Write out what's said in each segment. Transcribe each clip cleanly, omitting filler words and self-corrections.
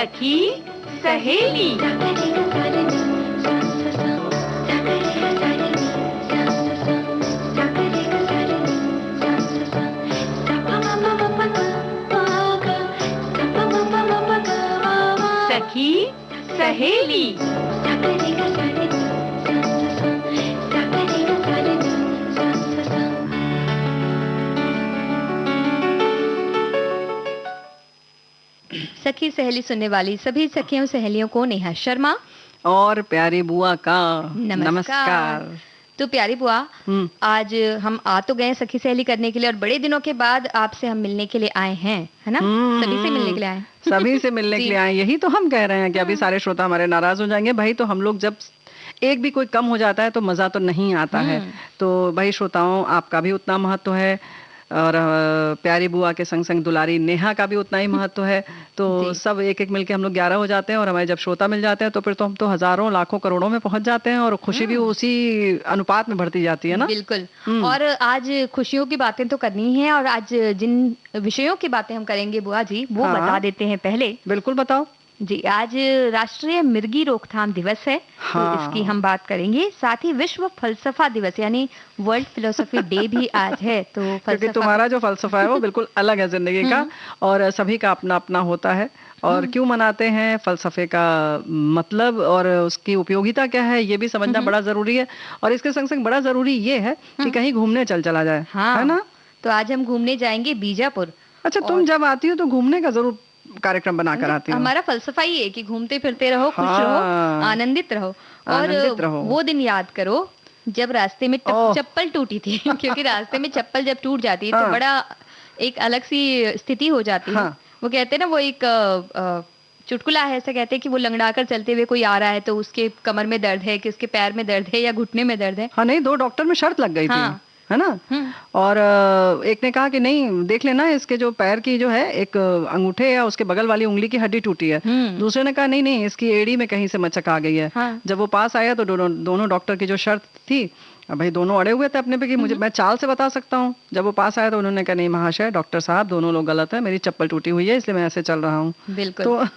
सखी सहेली। सखी सहेली। सखी सहेली सुनने वाली सभी सखियों सहेलियों को नेहा शर्मा और प्यारी बुआ का नमस्कार। तो प्यारी बुआ, आज हम आ तो गए सखी सहेली करने के लिए और बड़े दिनों के बाद आपसे हम मिलने के लिए आए हैं, है ना? सभी से मिलने के लिए आए सभी से मिलने के लिए आए। यही तो हम कह रहे हैं कि अभी सारे श्रोता हमारे नाराज हो जाएंगे भाई। तो हम लोग जब एक भी कोई कम हो जाता है तो मजा तो नहीं आता है। तो भाई श्रोताओं, आपका भी उतना महत्व है और प्यारी बुआ के संग संग दुलारी नेहा का भी उतना ही महत्व है। तो सब एक एक मिलके हम लोग 11 हो जाते हैं और हमारे जब श्रोता मिल जाते हैं तो फिर तो हम तो हजारों लाखों करोड़ों में पहुंच जाते हैं और खुशी भी उसी अनुपात में बढ़ती जाती है ना। बिल्कुल। और आज खुशियों की बातें तो करनी है और आज जिन विषयों की बातें हम करेंगे बुआ जी वो बता देते हैं पहले। बिल्कुल बताओ जी। आज राष्ट्रीय मिर्गी रोकथाम दिवस है। तो इसकी हम बात करेंगे। साथ ही विश्व फलसफा दिवस यानी वर्ल्ड फिलोसफी डे भी आज है। तो क्योंकि तुम्हारा जो फलसफा है वो बिल्कुल अलग है जिंदगी का और सभी का अपना अपना होता है। और क्यों मनाते हैं, फलसफे का मतलब और उसकी उपयोगिता क्या है ये भी समझना बड़ा जरूरी है। और इसके संग संग बड़ा जरूरी ये है कि कहीं घूमने चला जाए, है ना? तो आज हम घूमने जाएंगे बीजापुर। अच्छा, तुम जब आती हो तो घूमने का जरूर कार्यक्रम बना कर आती हो। हमारा फलसफा ही है कि घूमते फिरते रहो, खुश रहो, आनंदित रहो। और वो दिन याद करो जब रास्ते में चप्पल टूटी थी क्योंकि रास्ते में चप्पल जब टूट जाती है तो बड़ा एक अलग सी स्थिति हो जाती है। वो कहते हैं ना, वो एक चुटकुला है, ऐसा कहते हैं कि वो लंगड़ा कर चलते हुए कोई आ रहा है तो उसके कमर में दर्द है कि उसके पैर में दर्द है या घुटने में दर्द है। हाँ, नहीं, 2 डॉक्टर में शर्त लग गई थी, है ना? और एक ने कहा कि नहीं, देख लेना इसके जो पैर की जो है एक अंगूठे या उसके बगल वाली उंगली की हड्डी टूटी है। दूसरे ने कहा नहीं नहीं, इसकी एड़ी में कहीं से मचक आ गई है। जब वो पास आया तो दोनों डॉक्टर की जो शर्त थी, अब भाई दोनों अड़े हुए थे अपने पे कि मुझे मैं चाल से बता सकता हूँ। जब वो पास आया तो उन्होंने कहा नहीं महाशय, डॉक्टर साहब, दोनों लोग गलत है, मेरी चप्पल टूटी हुई है इसलिए मैं ऐसे चल रहा हूँ। बिल्कुल।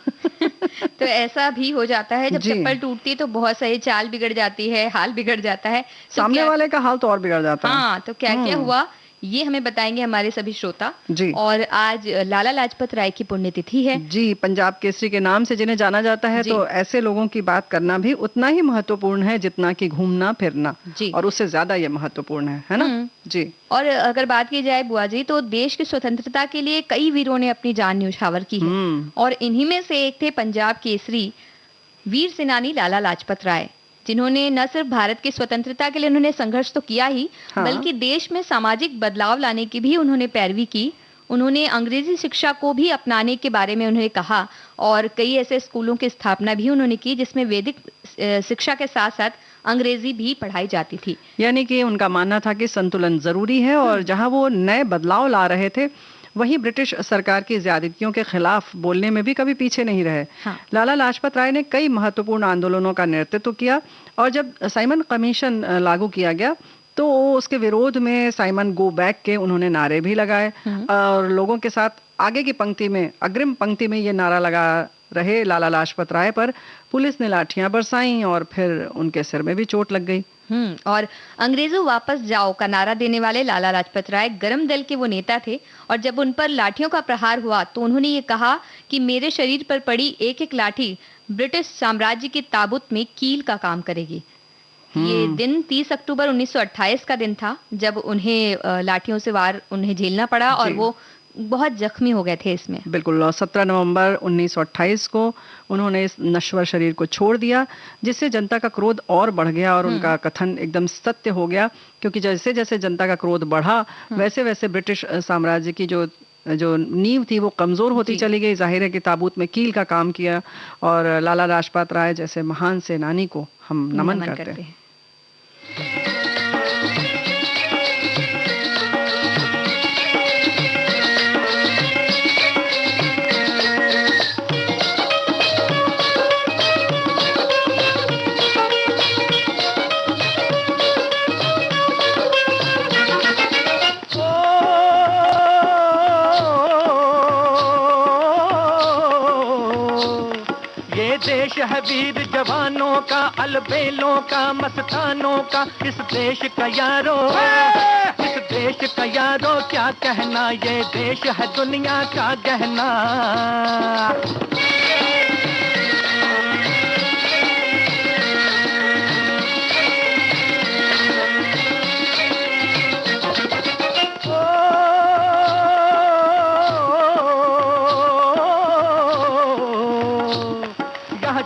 तो ऐसा भी हो जाता है जब चप्पल टूटती है तो बहुत सारी चाल बिगड़ जाती है, हाल बिगड़ जाता है। सामने वाले का हाल तो और बिगड़ जाता है। हाँ, तो क्या क्या हुआ ये हमें बताएंगे हमारे सभी श्रोता जी। और आज लाला लाजपत राय की पुण्यतिथि है जी। पंजाब केसरी के नाम से जिन्हें जाना जाता है। तो ऐसे लोगों की बात करना भी उतना ही महत्वपूर्ण है जितना कि घूमना फिरना जी। और उससे ज्यादा ये महत्वपूर्ण है ना जी। और अगर बात की जाए बुआ जी तो देश की स्वतंत्रता के लिए कई वीरों ने अपनी जान न्यौछावर की है और इन्हीं में से एक थे पंजाब केसरी वीर सेनानी लाला लाजपत राय, जिन्होंने न सिर्फ भारत की स्वतंत्रता के लिए उन्होंने संघर्ष तो किया ही बल्कि देश में सामाजिक बदलाव लाने की भी उन्होंने पैरवी की। उन्होंने अंग्रेजी शिक्षा को भी अपनाने के बारे में उन्होंने कहा और कई ऐसे स्कूलों की स्थापना भी उन्होंने की जिसमें वैदिक शिक्षा के साथ साथ अंग्रेजी भी पढ़ाई जाती थी। यानी कि उनका मानना था कि संतुलन जरूरी है और जहां वो नए बदलाव ला रहे थे वहीं ब्रिटिश सरकार की ज्यादतियों के खिलाफ बोलने में भी कभी पीछे नहीं रहे। लाला लाजपत राय ने कई महत्वपूर्ण आंदोलनों का नेतृत्व किया और जब साइमन कमीशन लागू किया गया तो उसके विरोध में साइमन गो बैक के उन्होंने नारे भी लगाए और लोगों के साथ आगे की पंक्ति में, अग्रिम पंक्ति में ये नारा लगा रहे लाला लाजपत राय पर पुलिस ने लाठियां बरसाई और फिर उनके सिर में भी चोट लग गई। और अंग्रेजों वापस जाओ का नारा देने वाले लाला लाजपत राय गरम दल के वो नेता थे और जब उन पर लाठियों का प्रहार हुआ तो उन्होंने ये कहा कि मेरे शरीर पर पड़ी एक एक लाठी ब्रिटिश साम्राज्य की ताबूत में कील का काम करेगी। ये दिन 30 अक्टूबर 1928 का दिन था जब उन्हें लाठियों से वार उन्हें झेलना पड़ा और वो बहुत जख्मी हो गए थे इसमें। बिल्कुल। 17 नवंबर 1928 को उन्होंने इस नश्वर शरीर को छोड़ दिया जिससे जनता का क्रोध और बढ़ गया और उनका कथन एकदम सत्य हो गया क्योंकि जैसे जैसे जनता का क्रोध बढ़ा वैसे वैसे ब्रिटिश साम्राज्य की जो नींव थी वो कमजोर होती चली गई। जाहिर है कि ताबूत में कील का काम किया और लाला लाजपत राय जैसे महान सेनानी को हम नमन करते हैं। वीर जवानों का, अलबेलों का, मस्तानों का, इस देश का यारो, इस देश का यारो क्या कहना, ये देश है दुनिया का गहना।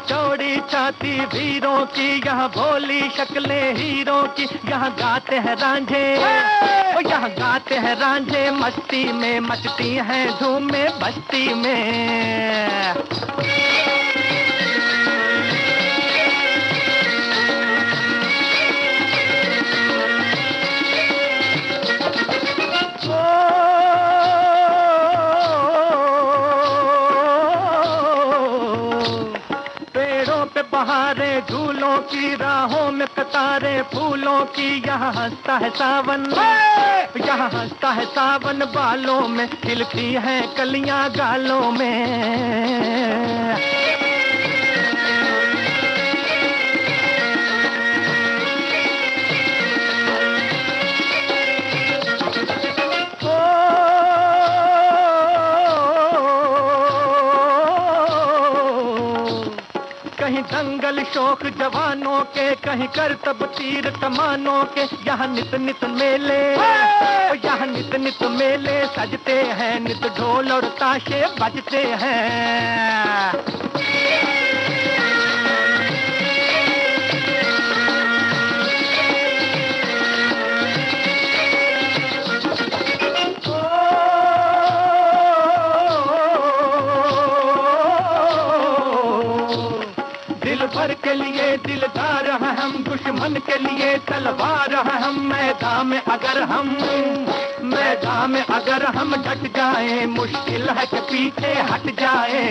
चौड़ी छाती वीरों की, यहाँ भोली शक्लें हीरों की, यहाँ गाते हैं रांझे, यहाँ गाते हैं रांझे, मस्ती में मचती हैं धूमें बस्ती में। बहारे झूलों की, राहों में कतारे फूलों की, यहाँ हंसता है सावन, यहाँ हंसता है सावन, बालों में खिलती हैं कलियां गालों में। कहीं दंगल शौक जवानों के, कहीं करतब तीर कमानों के, यहाँ नित नित मेले, यहाँ नित नित मेले सजते हैं, नित ढोल और ताशे बजते हैं। भर के लिए दिलदार है हम, दुश्मन के लिए तलवार है हम, मैदान में अगर हम डट जाए, मुश्किल है कि पीछे हट जाए।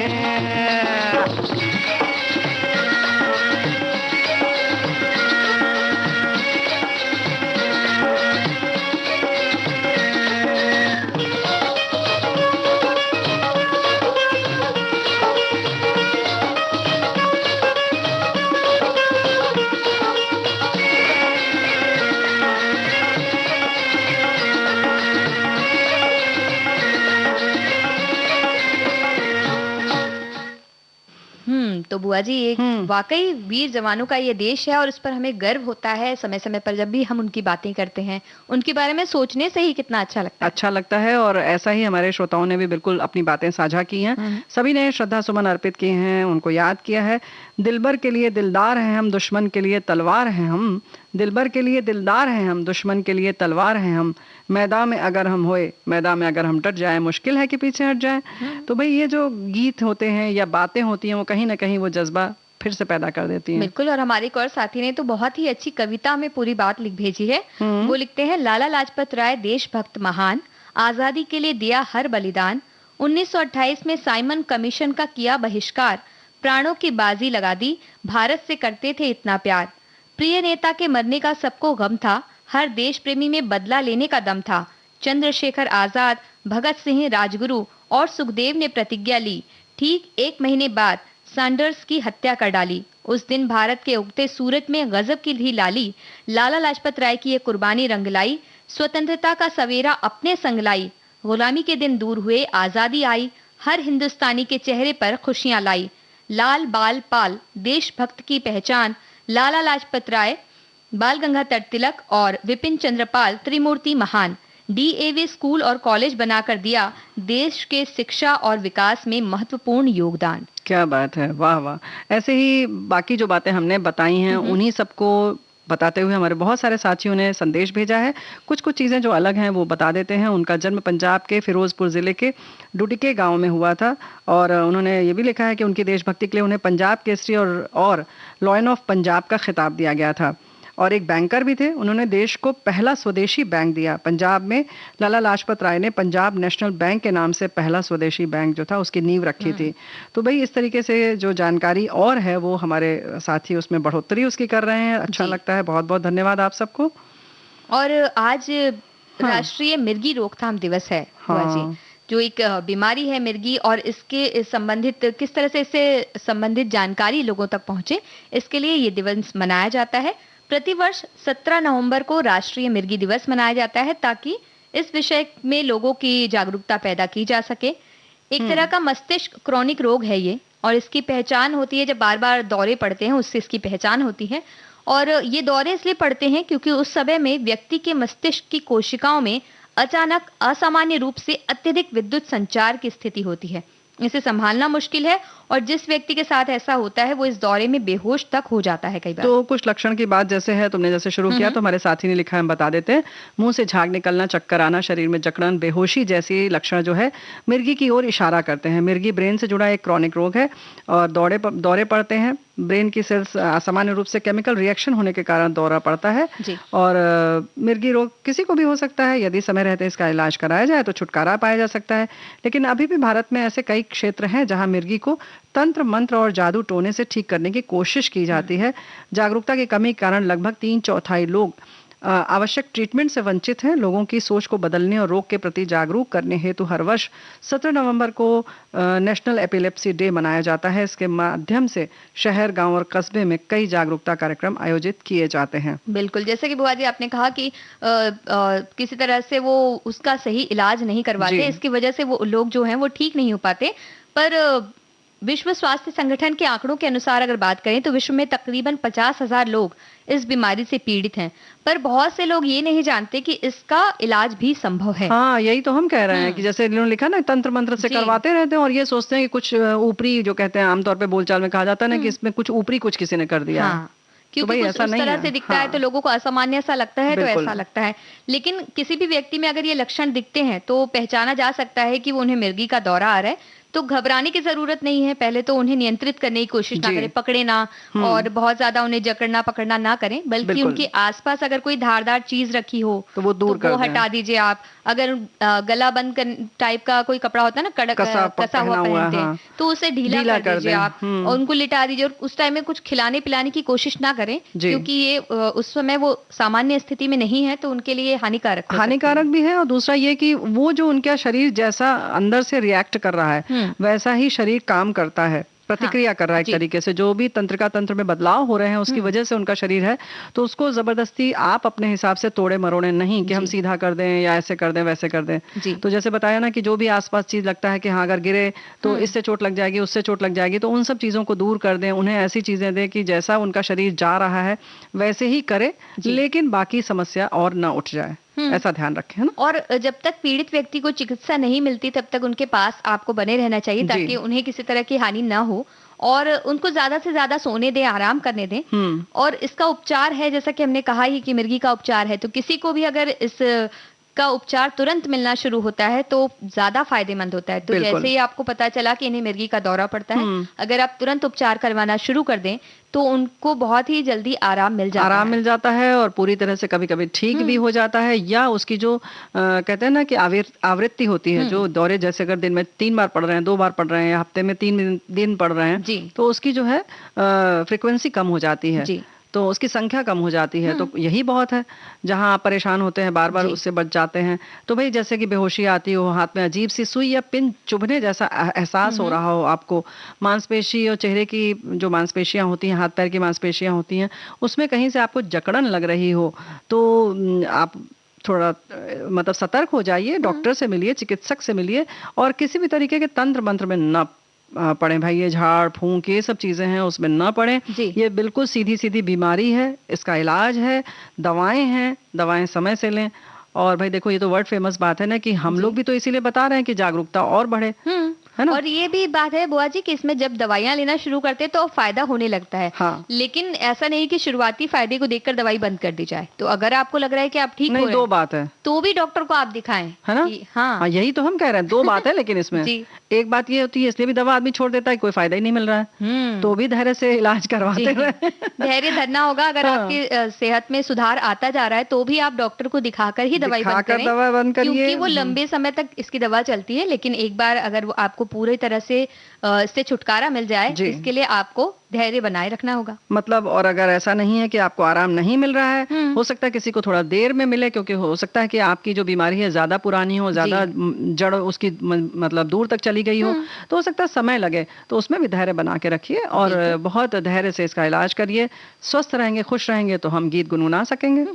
तो बुआ जी, एक वाकई वीर जवानों का ये देश है और इस पर हमें गर्व होता है। समय समय पर जब भी हम उनकी बातें करते हैं, उनके बारे में सोचने से ही कितना अच्छा लगता है। अच्छा लगता है, और ऐसा ही हमारे श्रोताओं ने भी बिल्कुल अपनी बातें साझा की हैं। सभी ने श्रद्धा सुमन अर्पित किए हैं, उनको याद किया है। दिलबर के लिए दिलदार हैं हम, दुश्मन के लिए तलवार हैं हम, दिलबर के लिए दिलदार हैं हम, दुश्मन के लिए तलवार हैं हम, मैदान में अगर हम होए, मैदान में अगर हम डट जाए, मुश्किल है कि पीछे हट जाए। तो भाई ये जो गीत होते हैं या बातें होती हैं, वो कहीं ना कहीं वो जज्बा फिर से पैदा कर देती हैं। बिल्कुल। और हमारे एक और साथी ने तो बहुत ही अच्छी कविता में पूरी बात लिख भेजी है। वो लिखते हैं, लाला लाजपत राय देशभक्त महान, आजादी के लिए दिया हर बलिदान, 1928 में साइमन कमीशन का किया बहिष्कार, प्राणों की बाजी लगा दी, भारत से करते थे इतना प्यार, प्रिय नेता के मरने का सबको गम था, हर देश प्रेमी में बदला लेने का दम था, चंद्रशेखर आजाद, भगत सिंह, राजगुरु और सुखदेव ने प्रतिज्ञा ली, ठीक 1 महीने बाद सैंडर्स की हत्या कर डाली, उस दिन भारत के उगते सूरज में गजब की थी लाली, लाला लाजपत राय की ये कुर्बानी रंग लाई, स्वतंत्रता का सवेरा अपने संग लाई, गुलामी के दिन दूर हुए आजादी आई, हर हिंदुस्तानी के चेहरे पर खुशियां लाई, लाल बाल पाल देशभक्त की पहचान, लाला लाजपत राय, बाल गंगाधर तिलक और विपिन चंद्र पाल त्रिमूर्ति महान, डीएवी स्कूल और कॉलेज बनाकर दिया देश के शिक्षा और विकास में महत्वपूर्ण योगदान। क्या बात है, वाह वाह। ऐसे ही बाकी जो बातें हमने बताई हैं, उन्हीं सबको बताते हुए हमारे बहुत सारे साथियों ने संदेश भेजा है। कुछ कुछ चीज़ें जो अलग हैं वो बता देते हैं। उनका जन्म पंजाब के फिरोजपुर ज़िले के डुडिके गांव में हुआ था, और उन्होंने ये भी लिखा है कि उनकी देशभक्ति के लिए उन्हें पंजाब केसरी और लॉयन ऑफ पंजाब का खिताब दिया गया था। और एक बैंकर भी थे, उन्होंने देश को पहला स्वदेशी बैंक दिया। पंजाब में लाला लाजपत राय ने पंजाब नेशनल बैंक के नाम से पहला स्वदेशी बैंक जो था उसकी नींव रखी थी। तो भाई इस तरीके से जो जानकारी और है वो हमारे साथी उसमें बढ़ोतरी उसकी कर रहे हैं। अच्छा लगता है, बहुत बहुत धन्यवाद आप सबको। और आज राष्ट्रीय मिर्गी रोकथाम दिवस है। हाँ। जो एक बीमारी है मिर्गी और इसके संबंधित किस तरह से इससे संबंधित जानकारी लोगों तक पहुंचे, इसके लिए ये दिवस मनाया जाता है। प्रतिवर्ष 17 नवंबर को राष्ट्रीय मिर्गी दिवस मनाया जाता है ताकि इस विषय में लोगों की जागरूकता पैदा की जा सके। एक तरह का मस्तिष्क क्रॉनिक रोग है ये, और इसकी पहचान होती है जब बार बार दौरे पड़ते हैं, उससे इसकी पहचान होती है। और ये दौरे इसलिए पड़ते हैं क्योंकि उस समय में व्यक्ति के मस्तिष्क की कोशिकाओं में अचानक असामान्य रूप से अत्यधिक विद्युत संचार की स्थिति होती है। इसे संभालना मुश्किल है और जिस व्यक्ति के साथ ऐसा होता है वो इस दौरे में बेहोश तक हो जाता है कई बार। तो कुछ लक्षण की बात जैसे है, तुमने जैसे शुरू किया तो हमारे साथी ने लिखा है, हम बता देते हैं। मुंह से झाग निकलना, चक्कर आना, शरीर में जकड़न, बेहोशी जैसी लक्षण जो है मिर्गी की ओर इशारा करते हैं। मिर्गी ब्रेन से जुड़ा एक क्रॉनिक रोग है और दौरे पड़ते हैं। ब्रेन की सेल्स असामान्य रूप से केमिकल रिएक्शन होने के कारण दौरा पड़ता है। और मिर्गी रोग किसी को भी हो सकता है, यदि समय रहते इसका इलाज कराया जाए तो छुटकारा पाया जा सकता है। लेकिन अभी भी भारत में ऐसे कई क्षेत्र हैं जहां मिर्गी को तंत्र मंत्र और जादू टोने से ठीक करने की कोशिश की जाती है। जागरूकता की कमी के कारण लगभग 3/4 लोग आवश्यक ट्रीटमेंट से वंचित हैं। लोगों की सोच को बदलने और रोग के प्रति जागरूक करने हेतु हर वर्ष 17 नवंबर को नेशनल एपिलेप्सी डे मनाया जाता है। इसके माध्यम से शहर, गांव और कस्बे में कई जागरूकता कार्यक्रम आयोजित किए जाते हैं। बिल्कुल, जैसे कि बुआ जी आपने कहा कि किसी तरह से वो उसका सही इलाज नहीं करवाते, इसकी वजह से वो लोग जो हैं वो ठीक नहीं हो पाते। पर विश्व स्वास्थ्य संगठन के आंकड़ों के अनुसार अगर बात करें तो विश्व में तकरीबन 50,000 लोग इस बीमारी से पीड़ित हैं, पर बहुत से लोग ये नहीं जानते कि इसका इलाज भी संभव है। हाँ, यही तो हम कह रहे हैं कि जैसे इन्होंने लिखा ना, तंत्र मंत्र से करवाते रहते हैं और ये सोचते हैं कि कुछ ऊपरी, जो कहते हैं आमतौर पे बोलचाल में कहा जाता है ना कि इसमें कुछ ऊपरी कुछ किसी ने कर दिया। हाँ। क्योंकि कुछ उस तरह से दिखता है तो लोगों को असामान्य सा लगता है, तो ऐसा लगता है। लेकिन किसी भी व्यक्ति में अगर ये लक्षण दिखते हैं तो पहचाना जा सकता है कि वो उन्हें मिर्गी का दौरा आ रहा है। तो घबराने की जरूरत नहीं है। पहले तो उन्हें नियंत्रित करने की कोशिश ना करें, पकड़े ना, और बहुत ज्यादा उन्हें जकड़ना पकड़ना ना करें, बल्कि उनके आसपास अगर कोई धारदार चीज रखी हो तो वो दूर कर दें। हटा दीजिए आप। अगर गला बंद टाइप का कोई कपड़ा होता है ना, कड़क कसा हुआ पहनते हैं, तो उसे ढीला कर दीजिए आप और उनको लिटा दीजिए। और उस टाइम में कुछ खिलाने पिलाने की कोशिश ना करें, क्योंकि ये उस समय वो सामान्य स्थिति में नहीं है, तो उनके लिए हानिकारक भी है। और दूसरा ये कि वो जो उनका शरीर जैसा अंदर से रिएक्ट कर रहा है वैसा ही शरीर काम करता है, प्रतिक्रिया कर रहा है एक तरीके से। जो भी तंत्र में बदलाव हो रहे हैं उसकी वजह से उनका शरीर है, तो उसको जबरदस्ती आप अपने हिसाब से तोड़े मरोड़े नहीं कि हम सीधा कर दें या ऐसे कर दें वैसे कर दें। तो जैसे बताया ना कि जो भी आसपास चीज लगता है कि हाँ अगर गिरे तो इससे चोट लग जाएगी, उससे चोट लग जाएगी, तो उन सब चीजों को दूर कर दें। उन्हें ऐसी चीजें दें कि जैसा उनका शरीर जा रहा है वैसे ही करे, लेकिन बाकी समस्या और ना उठ जाए, ऐसा ध्यान रखें, है ना। और जब तक पीड़ित व्यक्ति को चिकित्सा नहीं मिलती तब तक उनके पास आपको बने रहना चाहिए, ताकि उन्हें किसी तरह की हानि ना हो। और उनको ज्यादा से ज्यादा सोने दें, आराम करने दें। और इसका उपचार है, जैसा कि हमने कहा ही कि मिर्गी का उपचार है, तो किसी को भी अगर इस का उपचार तुरंत मिलना शुरू होता है तो ज्यादा फायदेमंद होता है। तो जैसे ही आपको पता चला कि इन्हें मिर्गी का दौरा पड़ता है, अगर आप तुरंत उपचार करवाना शुरू कर दें तो उनको बहुत ही जल्दी आराम मिल जाता है और पूरी तरह से कभी कभी ठीक भी हो जाता है। या उसकी जो कहते हैं ना कि आवृत्ति होती है, जो दौरे जैसे अगर दिन में 3 बार पड़ रहे हैं, 2 बार पड़ रहे हैं, हफ्ते में 3 दिन पड़ रहे हैं, तो उसकी जो है फ्रिक्वेंसी कम हो जाती है, तो उसकी संख्या कम हो जाती है। तो यही बहुत है, जहां आप परेशान होते हैं बार बार उससे बच जाते हैं। तो भाई जैसे कि बेहोशी आती हो, हाथ में अजीब सी सुई या पिन चुभने जैसा एहसास हो रहा हो आपको, मांसपेशी और चेहरे की जो मांसपेशियां होती हैं, हाथ पैर की मांसपेशियां होती हैं, उसमें कहीं से आपको जकड़न लग रही हो, तो आप थोड़ा मतलब सतर्क हो जाइए, डॉक्टर से मिलिए, चिकित्सक से मिलिए, और किसी भी तरीके के तंत्र मंत्र में न पड़े भाई। ये झाड़ फूंक ये सब चीजें हैं उसमें ना पड़े। ये बिल्कुल सीधी सीधी बीमारी है, इसका इलाज है, दवाएं हैं, दवाएं समय से लें। और भाई देखो, ये तो वर्ल्ड फेमस बात है ना कि हम लोग भी तो इसीलिए बता रहे हैं कि जागरूकता और बढ़े, है ना। और ये भी बात है बुआ जी कि इसमें जब दवाइयां लेना शुरू करते हैं तो फायदा होने लगता है। लेकिन ऐसा नहीं कि शुरुआती फायदे को देखकर दवाई बंद कर दी जाए। तो अगर आपको लग रहा है कि आप ठीक नहीं, 2 बात है, तो भी डॉक्टर को आप दिखाएं, है ना। हाँ, यही तो हम कह रहे हैं, 2 बात है। लेकिन इसमें एक बात ये होती है, इसलिए भी दवा आदमी छोड़ देता है, कोई फायदा ही नहीं मिल रहा है, तो भी धैर्य से इलाज करवाते रहे। धैर्य धरना होगा। अगर आपकी सेहत में सुधार आता जा रहा है तो भी आप डॉक्टर को दिखाकर ही दवाई बंद करें, क्योंकि वो लंबे समय तक इसकी दवा चलती है। लेकिन एक बार अगर आपको आपको पूरी तरह से इससे छुटकारा मिल जाए, इसके लिए आपको धैर्य बनाए रखना होगा। मतलब और अगर ऐसा नहीं है कि आपको आराम नहीं मिल रहा है, हो सकता है किसी को थोड़ा देर में मिले, क्योंकि हो सकता है कि आपकी जो बीमारी है ज्यादा पुरानी हो, ज्यादा जड़ उसकी मतलब दूर तक चली गई हो, तो हो सकता है समय लगे। तो उसमें भी धैर्य बना के रखिए और बहुत धैर्य से इसका इलाज करिए। स्वस्थ रहेंगे, खुश रहेंगे तो हम गीत गुनगुना सकेंगे।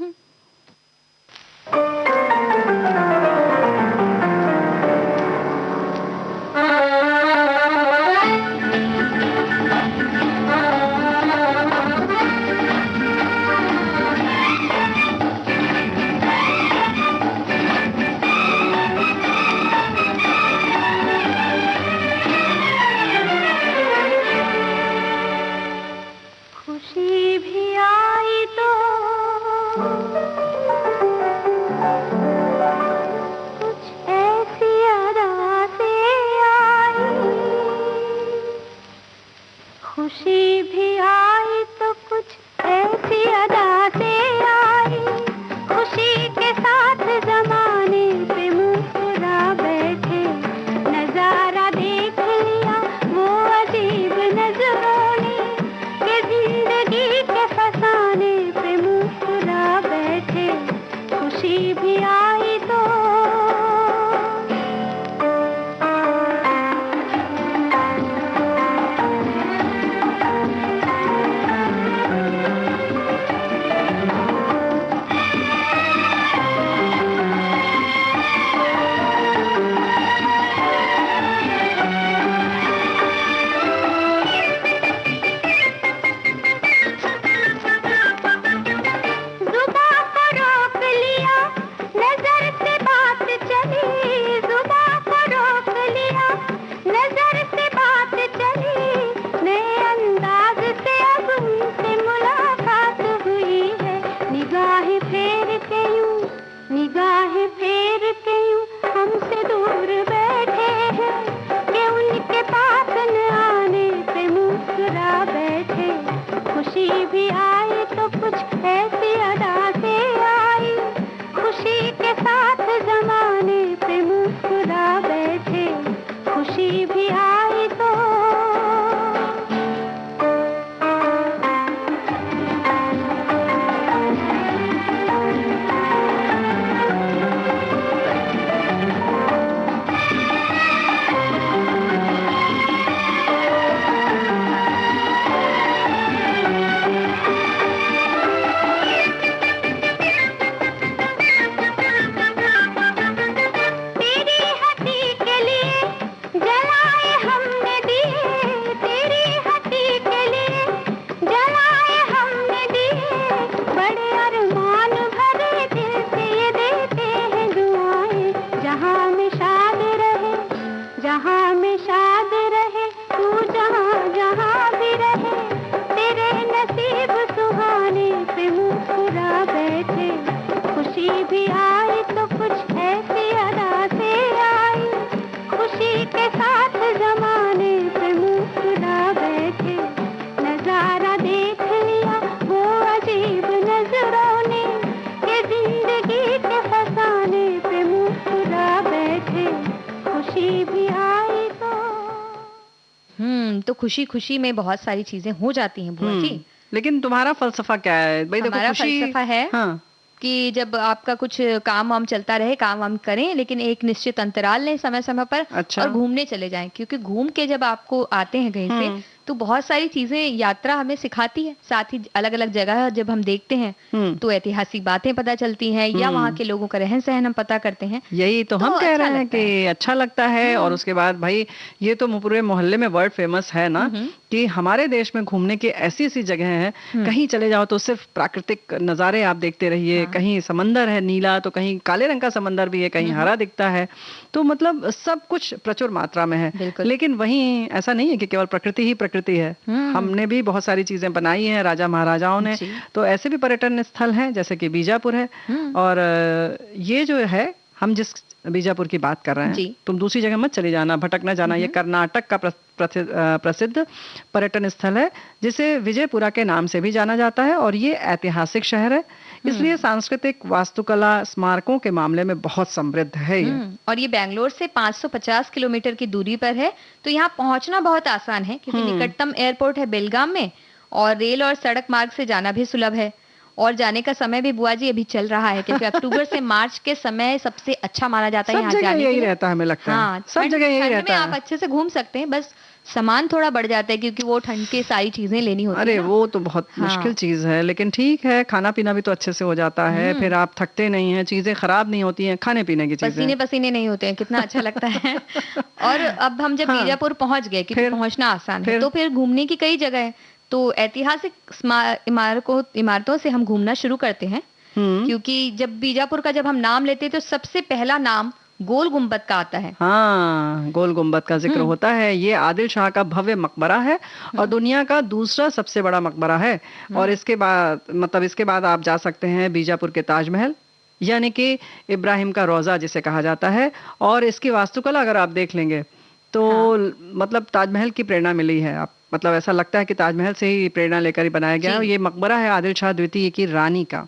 तो खुशी खुशी में बहुत सारी चीजें हो जाती हैं बुआ जी। लेकिन तुम्हारा फलसफा क्या है भाई? देखो हमारा फलसफा है कि जब आपका कुछ काम वाम चलता रहे, काम वाम करें, लेकिन एक निश्चित अंतराल लें समय समय पर। और घूमने चले जाएं, क्योंकि घूम के जब आपको आते हैं कहीं से तो बहुत सारी चीजें यात्रा हमें सिखाती है। साथ ही अलग अलग जगह जब हम देखते हैं तो ऐतिहासिक बातें पता चलती हैं, या वहाँ के लोगों का रहन सहन हम पता करते हैं। यही तो हम कह रहे हैं कि अच्छा लगता है। और उसके बाद भाई ये तो पूरे मोहल्ले में वर्ल्ड फेमस है ना कि हमारे देश में घूमने की ऐसी ऐसी जगह हैं, कहीं चले जाओ तो सिर्फ प्राकृतिक नजारे आप देखते रहिए। कहीं समंदर है नीला, तो कहीं काले रंग का समंदर भी है, कहीं हरा दिखता है। तो मतलब सब कुछ प्रचुर मात्रा में है। लेकिन वहीं ऐसा नहीं है कि केवल प्रकृति ही प्रकृति है। हमने भी बहुत सारी चीजें बनाई हैं, राजा महाराजाओं ने। तो ऐसे भी पर्यटन स्थल हैं जैसे कि बीजापुर है। और ये जो है, हम जिस बीजापुर की बात कर रहे हैं, तुम दूसरी जगह मत चले जाना, भटक ना जाना। ये कर्नाटक का प्रसिद्ध पर्यटन स्थल है जिसे विजयपुरा के नाम से भी जाना जाता है और ये ऐतिहासिक शहर है, इसलिए सांस्कृतिक वास्तुकला स्मारकों के मामले में बहुत समृद्ध है ये। और ये बेंगलोर से 550 किलोमीटर की दूरी पर है, तो यहाँ पहुंचना बहुत आसान है क्योंकि निकटतम एयरपोर्ट है बेलगाम में और रेल और सड़क मार्ग से जाना भी सुलभ है। और जाने का समय भी बुआ जी अभी चल रहा है क्योंकि अक्टूबर से मार्च के समय सबसे अच्छा माना जाता है यहाँ जाने के लिए। रहता है, हमें लगता है सब जगह यही रहता है। आप अच्छे से घूम सकते हैं, बस सामान थोड़ा बढ़ जाता है क्योंकि वो ठंड की सारी चीजें लेनी होती है। अरे वो तो बहुत मुश्किल चीज है, लेकिन ठीक है, खाना पीना भी तो अच्छे से हो जाता है, फिर आप थकते नहीं हैं, चीजें खराब नहीं होती हैं, खाने पीने की चीजें पसीने पसीने नहीं होते हैं, कितना अच्छा लगता है। और अब हम जब बीजापुर पहुंच गए, क्योंकि पहुंचना आसान है, तो फिर घूमने की कई जगह है, तो ऐतिहासिक इमारतों से हम घूमना शुरू करते हैं। क्योंकि जब बीजापुर का जब हम नाम लेते हैं तो सबसे पहला नाम गोल गुम्बद का आता है। हाँ, गोल गुम्बद का जिक्र होता है। ये आदिल शाह का भव्य मकबरा है और दुनिया का दूसरा सबसे बड़ा मकबरा है। और इसके बाद आप जा सकते हैं बीजापुर के ताजमहल, यानी कि इब्राहिम का रोजा जिसे कहा जाता है। और इसकी वास्तुकला अगर आप देख लेंगे तो मतलब ताजमहल की प्रेरणा मिली है। आप मतलब ऐसा लगता है कि ताजमहल से ही प्रेरणा लेकर ही बनाया गया है। ये मकबरा है आदिल शाह द्वितीय की रानी का।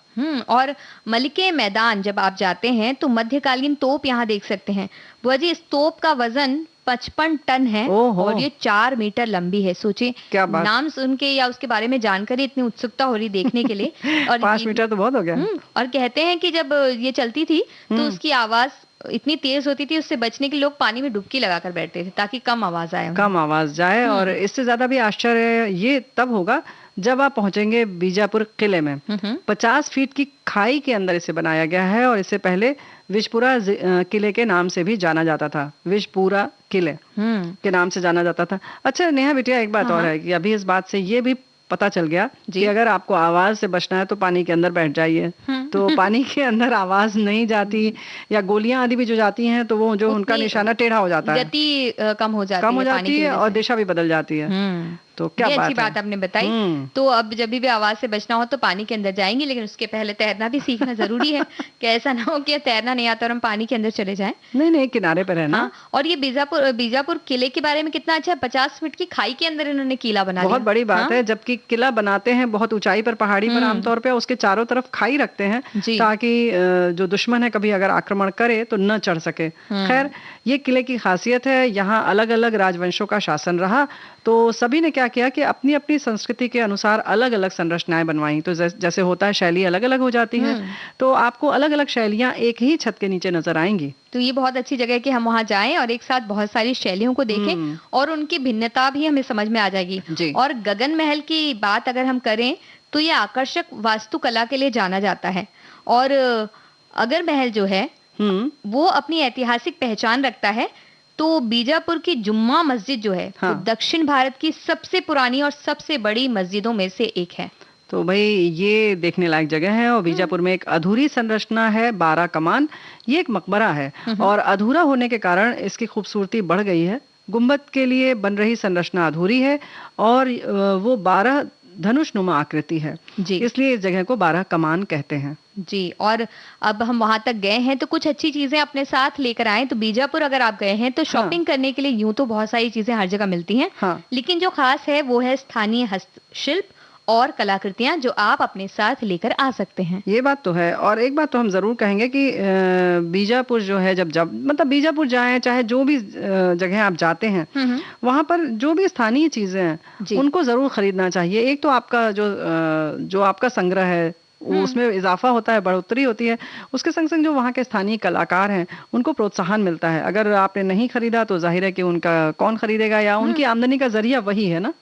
और मलिके मैदान जब आप जाते हैं तो मध्यकालीन तोप यहाँ देख सकते हैं। बुआ जी, इस तोप का वजन 55 टन है और ये 4 मीटर लंबी है। सोचिए, नाम सुन के या उसके बारे में जानकर इतनी उत्सुकता हो रही देखने के लिए। और 5 मीटर तो बहुत हो गया। और कहते हैं कि जब ये चलती थी तो उसकी आवाज इतनी तेज होती थी, उससे बचने के लिए लोग पानी में डुबकी लगाकर बैठते थे ताकि कम आवाज जाए। और इससे ज्यादा भी आश्चर्य ये तब होगा जब आप पहुंचेंगे बीजापुर किले में। 50 फीट की खाई के अंदर इसे बनाया गया है और इससे पहले विजपुरा किले के नाम से भी जाना जाता था। विजपुरा किले के नाम से जाना जाता था। अच्छा नेहा बिटिया, एक बात और है कि अभी इस बात से ये भी पता चल गया कि अगर आपको आवाज से बचना है तो पानी के अंदर बैठ जाइए। तो पानी के अंदर आवाज नहीं जाती, या गोलियां आदि भी जो जाती हैं तो वो जो उनका निशाना टेढ़ा हो जाता है, गति कम हो जाती है और दिशा भी बदल जाती है। तो क्या अच्छी बात आपने बताई। तो अब जब भी आवाज से बचना हो तो पानी के अंदर जाएंगे, लेकिन उसके पहले तैरना भी सीखना जरूरी है कि ऐसा ना हो कि तैरना नहीं आता और हम पानी के अंदर चले जाएं। नहीं, किनारे पे रहना। और ये बीजापुर किले के बारे में कितना अच्छा, 50 फीट की खाई के अंदर इन्होंने किला बना दिया। बहुत बड़ी बात है। जबकि किला बनाते हैं बहुत ऊंचाई पर, पहाड़ी पर आमतौर पर, उसके चारों तरफ खाई रखते हैं ताकि जो दुश्मन है कभी अगर आक्रमण करे तो न चढ़ सके। खैर, ये किले की खासियत है, यहाँ अलग अलग राजवंशों का शासन रहा, तो सभी ने क्या किया कि अपनी अपनी संस्कृति के अनुसार अलग अलग संरचनाएं बनवाई। तो जैसे होता है, शैली अलग अलग हो जाती है, तो आपको अलग अलग शैलियां एक ही छत के नीचे नजर आएंगी। तो ये बहुत अच्छी जगह है कि हम वहां जाएं और एक साथ बहुत सारी शैलियों को देखें और उनकी भिन्नता भी हमें समझ में आ जाएगी। और गगन महल की बात अगर हम करें तो ये आकर्षक वास्तुकला के लिए जाना जाता है। और अगर महल जो है वो अपनी ऐतिहासिक पहचान रखता है। तो बीजापुर की जुम्मा मस्जिद जो है वो दक्षिण भारत की सबसे पुरानी और सबसे बड़ी मस्जिदों में से एक है। तो भाई ये देखने लायक जगह है। और बीजापुर में एक अधूरी संरचना है, 12 कमान। ये एक मकबरा है और अधूरा होने के कारण इसकी खूबसूरती बढ़ गई है। गुम्बद के लिए बन रही संरचना अधूरी है और वो 12 धनुषनुमा आकृति है, इसलिए इस जगह को 12 कमान कहते हैं। जी, और अब हम वहां तक गए हैं तो कुछ अच्छी चीजें अपने साथ लेकर आए। तो बीजापुर अगर आप गए हैं तो शॉपिंग करने के लिए यूं तो बहुत सारी चीजें हर जगह मिलती हैं, लेकिन जो खास है वो है स्थानीय हस्तशिल्प और कलाकृतियां जो आप अपने साथ लेकर आ सकते हैं। ये बात तो है। और एक बात तो हम जरूर कहेंगे कि बीजापुर जो है, जब मतलब बीजापुर जाएं, चाहे जो भी जगह आप जाते हैं, वहां पर जो भी स्थानीय चीजें हैं उनको जरूर खरीदना चाहिए। एक तो आपका जो आपका संग्रह है उसमें इजाफा होता है, बढ़ोतरी होती है। उसके संग संग जो वहाँ के स्थानीय कलाकार हैं उनको प्रोत्साहन मिलता है। अगर आपने नहीं खरीदा तो जाहिर है कि उनका कौन खरीदेगा, या उनकी आमदनी का जरिया वही है ना।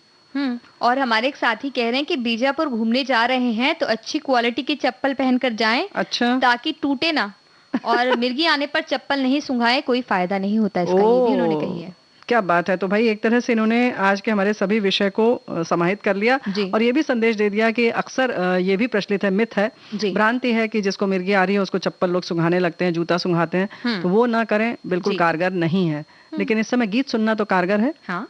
और हमारे एक साथी कह रहे हैं कि बीजापुर घूमने जा रहे हैं तो अच्छी क्वालिटी की चप्पल पहनकर जाएं। अच्छा, ताकि टूटे ना, और मिर्गी आने पर चप्पल नहीं सुंघाए, कोई फायदा नहीं होता इसका, ये भी उन्होंने कही है। क्या बात है। तो भाई एक तरह से इन्होंने आज के हमारे सभी विषय को समाहित कर लिया और ये भी संदेश दे दिया कि अक्सर ये भी प्रचलित है, मिथ है, भ्रांति है कि जिसको मिर्गी आ रही है उसको चप्पल लोग सुंघाने लगते हैं, जूता सुंघाते हैं, तो वो ना करें, बिल्कुल कारगर नहीं है। लेकिन इस समय गीत सुनना तो कारगर है। हाँ।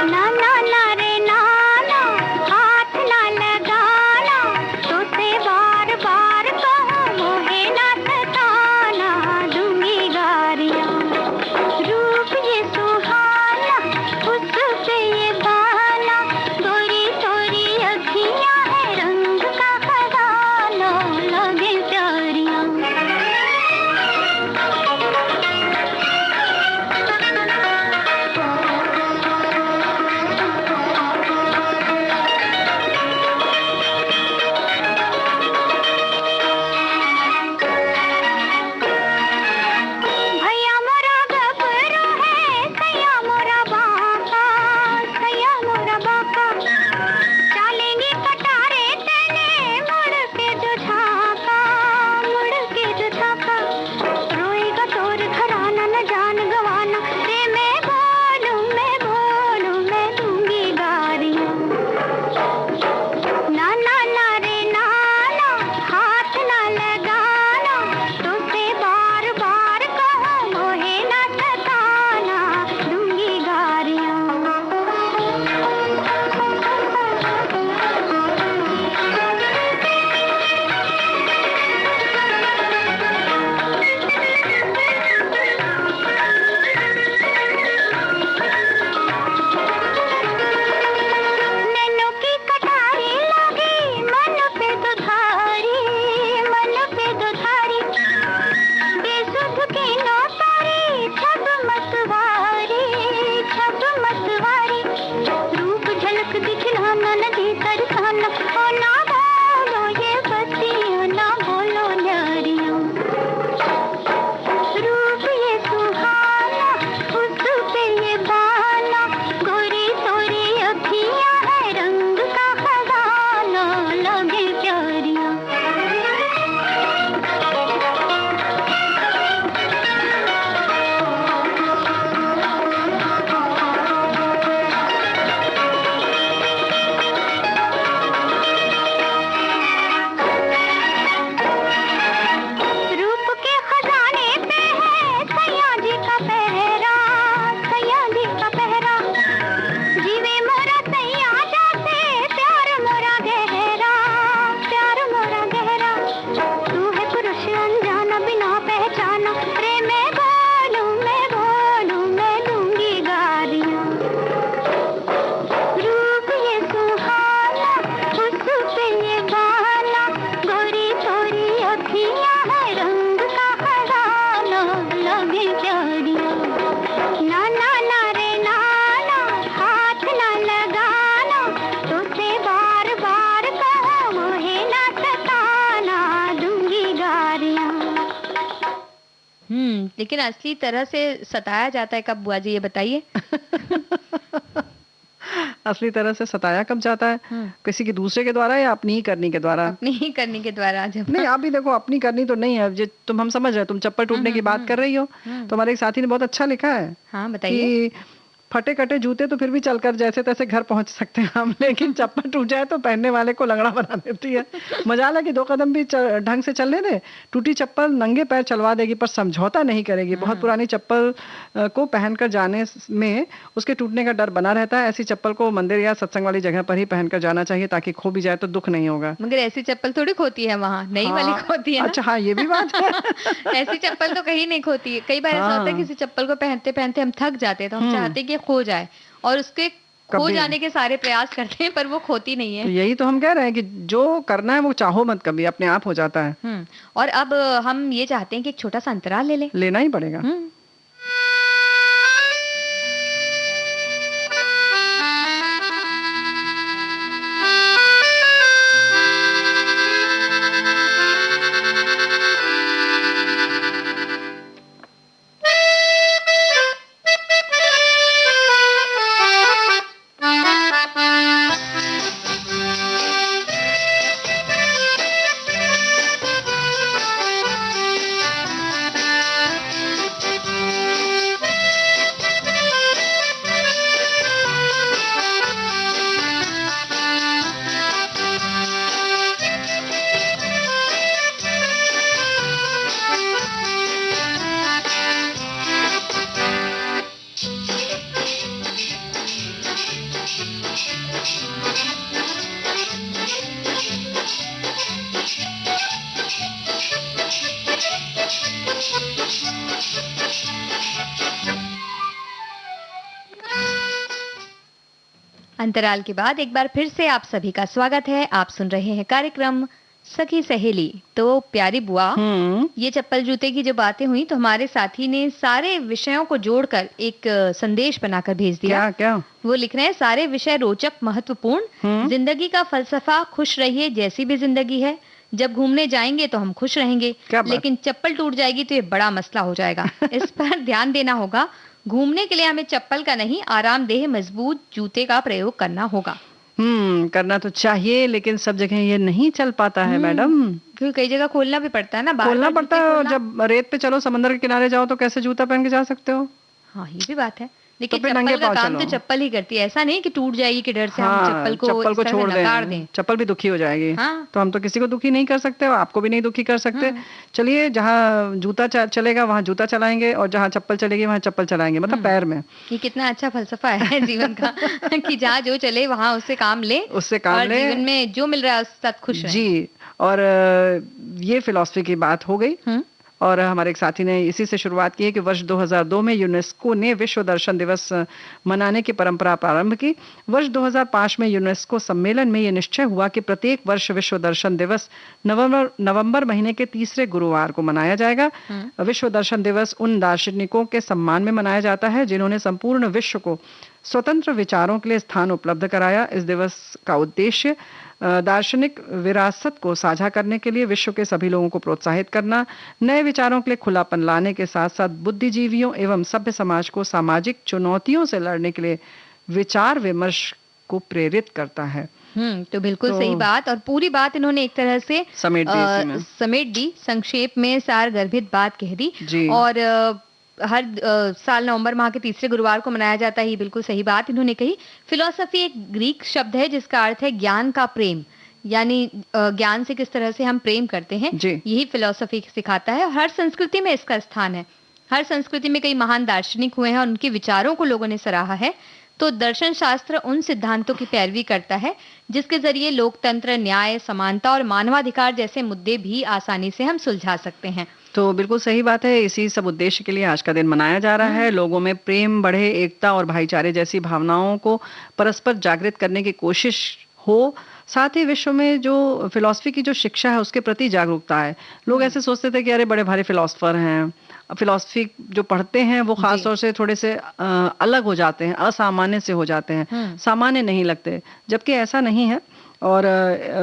ना ना ना रे ना ना, हाथ ना लगाना, तो लेकिन असली तरह से सताया जाता है कब बुआ जी, ये बताइए? असली तरह से सताया कब जाता है? किसी के दूसरे के द्वारा या अपनी ही करनी के द्वारा? अपनी ही करनी के द्वारा। जब नहीं, आप भी देखो, अपनी करनी तो नहीं है, जो तुम हम समझ रहे हैं, तुम चप्पल टूटने की बात कर रही हो, तो हमारे एक साथी ने बहुत अच्छा लिखा है। हाँ, बताइए। कि फटे कटे जूते तो फिर भी चलकर जैसे तैसे घर पहुंच सकते हैं हम, लेकिन चप्पल टूट जाए तो पहनने वाले को लंगड़ा बना देती है। मजाल है कि 2 कदम भी ढंग से चलने दे, टूटी चप्पल नंगे पैर चलवा देगी पर समझौता नहीं करेगी। बहुत पुरानी चप्पल को पहनकर जाने में उसके टूटने का डर बना रहता है। ऐसी चप्पल को मंदिर या सत्संग वाली जगह पर ही पहनकर जाना चाहिए ताकि खो भी जाए तो दुख नहीं होगा। मगर ऐसी चप्पल थोड़ी खोती है वहाँ, नई वाली खोती है ना? अच्छा, हाँ, ये भी बात है। ऐसी चप्पल तो कहीं नहीं खोती है। कई बार ऐसा होता है किसी चप्पल को पहनते पहनते हम थक जाते हैं, तो हम चाहते हैं कि खो जाए, और उसके खो जाने के सारे प्रयास करते हैं पर वो खोती नहीं है। तो यही तो हम कह रहे हैं कि जो करना है वो चाहो मत, कभी अपने आप हो जाता है। और अब हम ये चाहते हैं कि एक छोटा सा अंतराल ले लें। लेना ही पड़ेगा। अंतराल के बाद एक बार फिर से आप सभी का स्वागत है। आप सुन रहे हैं कार्यक्रम सखी सहेली। तो प्यारी बुआ, ये चप्पल जूते की जो बातें हुई, तो हमारे साथी ने सारे विषयों को जोड़कर एक संदेश बनाकर भेज दिया। क्या? वो लिख रहे हैं, सारे विषय रोचक, महत्वपूर्ण, जिंदगी का फलसफा, खुश रहिए जैसी भी जिंदगी है। जब घूमने जाएंगे तो हम खुश रहेंगे, लेकिन चप्पल टूट जाएगी तो ये बड़ा मसला हो जाएगा। इस पर ध्यान देना होगा। घूमने के लिए हमें चप्पल का नहीं, आरामदेह मजबूत जूते का प्रयोग करना होगा। करना तो चाहिए, लेकिन सब जगह ये नहीं चल पाता है मैडम, क्योंकि कई जगह खोलना भी पड़ता है ना, खोलना पड़ता है। और जब रेत पे चलो, समंदर के किनारे जाओ, तो कैसे जूता पहन के जा सकते हो? हाँ, ये भी बात है। लेकिन तो चप्पल का काम तो चप्पल ही करती है। ऐसा नहीं कि टूट जाएगी कि डर से हम चप्पल को छोड़ दें। चप्पल भी दुखी हो जाएगी। तो हम तो किसी को दुखी नहीं कर सकते, आपको भी नहीं दुखी कर सकते। चलिए, जहाँ जूता चलेगा वहाँ जूता चलाएंगे, और जहाँ चप्पल चलेगी वहाँ चप्पल चलाएंगे, मतलब पैर में। ये कितना अच्छा फलसफा है जीवन का कि जहाँ जो चले वहाँ उससे काम ले, जीवन में जो मिल रहा है उसके साथ खुश रहें। जी, और ये फिलॉसफी की बात हो गई। और हमारे एक साथी ने इसी से शुरुआत की है कि वर्ष 2002 में यूनेस्को ने विश्व दर्शन दिवस मनाने की परंपरा प्रारंभ की। वर्ष 2005 में यूनेस्को सम्मेलन में यह निश्चय हुआ कि प्रत्येक वर्ष विश्व दर्शन दिवस नवंबर महीने के तीसरे गुरुवार को मनाया जाएगा। विश्व दर्शन दिवस उन दार्शनिकों के सम्मान में मनाया जाता है जिन्होंने संपूर्ण विश्व को स्वतंत्र विचारों के लिए स्थान उपलब्ध कराया। इस दिवस का उद्देश्य दार्शनिक विरासत को साझा करने के लिए विश्व के सभी लोगों को प्रोत्साहित करना, नए विचारों के लिए खुलापन लाने के साथ साथ बुद्धिजीवियों एवं सभ्य समाज को सामाजिक चुनौतियों से लड़ने के लिए विचार विमर्श को प्रेरित करता है। तो बिल्कुल सही बात, और पूरी बात इन्होंने एक तरह से समेट दी, संक्षेप में सार गर्भित बात कह दी। और हर साल नवंबर माह के तीसरे गुरुवार को मनाया जाता है, ये बिल्कुल सही बात इन्होंने कही। फिलॉसफी एक ग्रीक शब्द है जिसका अर्थ है ज्ञान का प्रेम, यानी ज्ञान से किस तरह से हम प्रेम करते हैं, यही फिलॉसफी सिखाता है। और हर संस्कृति में इसका स्थान है। हर संस्कृति में कई महान दार्शनिक हुए हैं और उनके विचारों को लोगों ने सराहा है। तो दर्शन शास्त्र उन सिद्धांतों की पैरवी करता है जिसके जरिए लोकतंत्र, न्याय, समानता और मानवाधिकार जैसे मुद्दे भी आसानी से हम सुलझा सकते हैं। तो बिल्कुल सही बात है। इसी सब उद्देश्य के लिए आज का दिन मनाया जा रहा है। लोगों में प्रेम बढ़े, एकता और भाईचारे जैसी भावनाओं को परस्पर जागृत करने की कोशिश हो। साथ ही विश्व में जो फिलॉसफी की जो शिक्षा है उसके प्रति जागरूकता है। लोग ऐसे सोचते थे कि अरे बड़े भारी फिलॉसफर हैं, फिलॉसफी जो पढ़ते हैं वो खास तौर से थोड़े से अलग हो जाते हैं, असामान्य से हो जाते हैं, सामान्य नहीं लगते, जबकि ऐसा नहीं है। और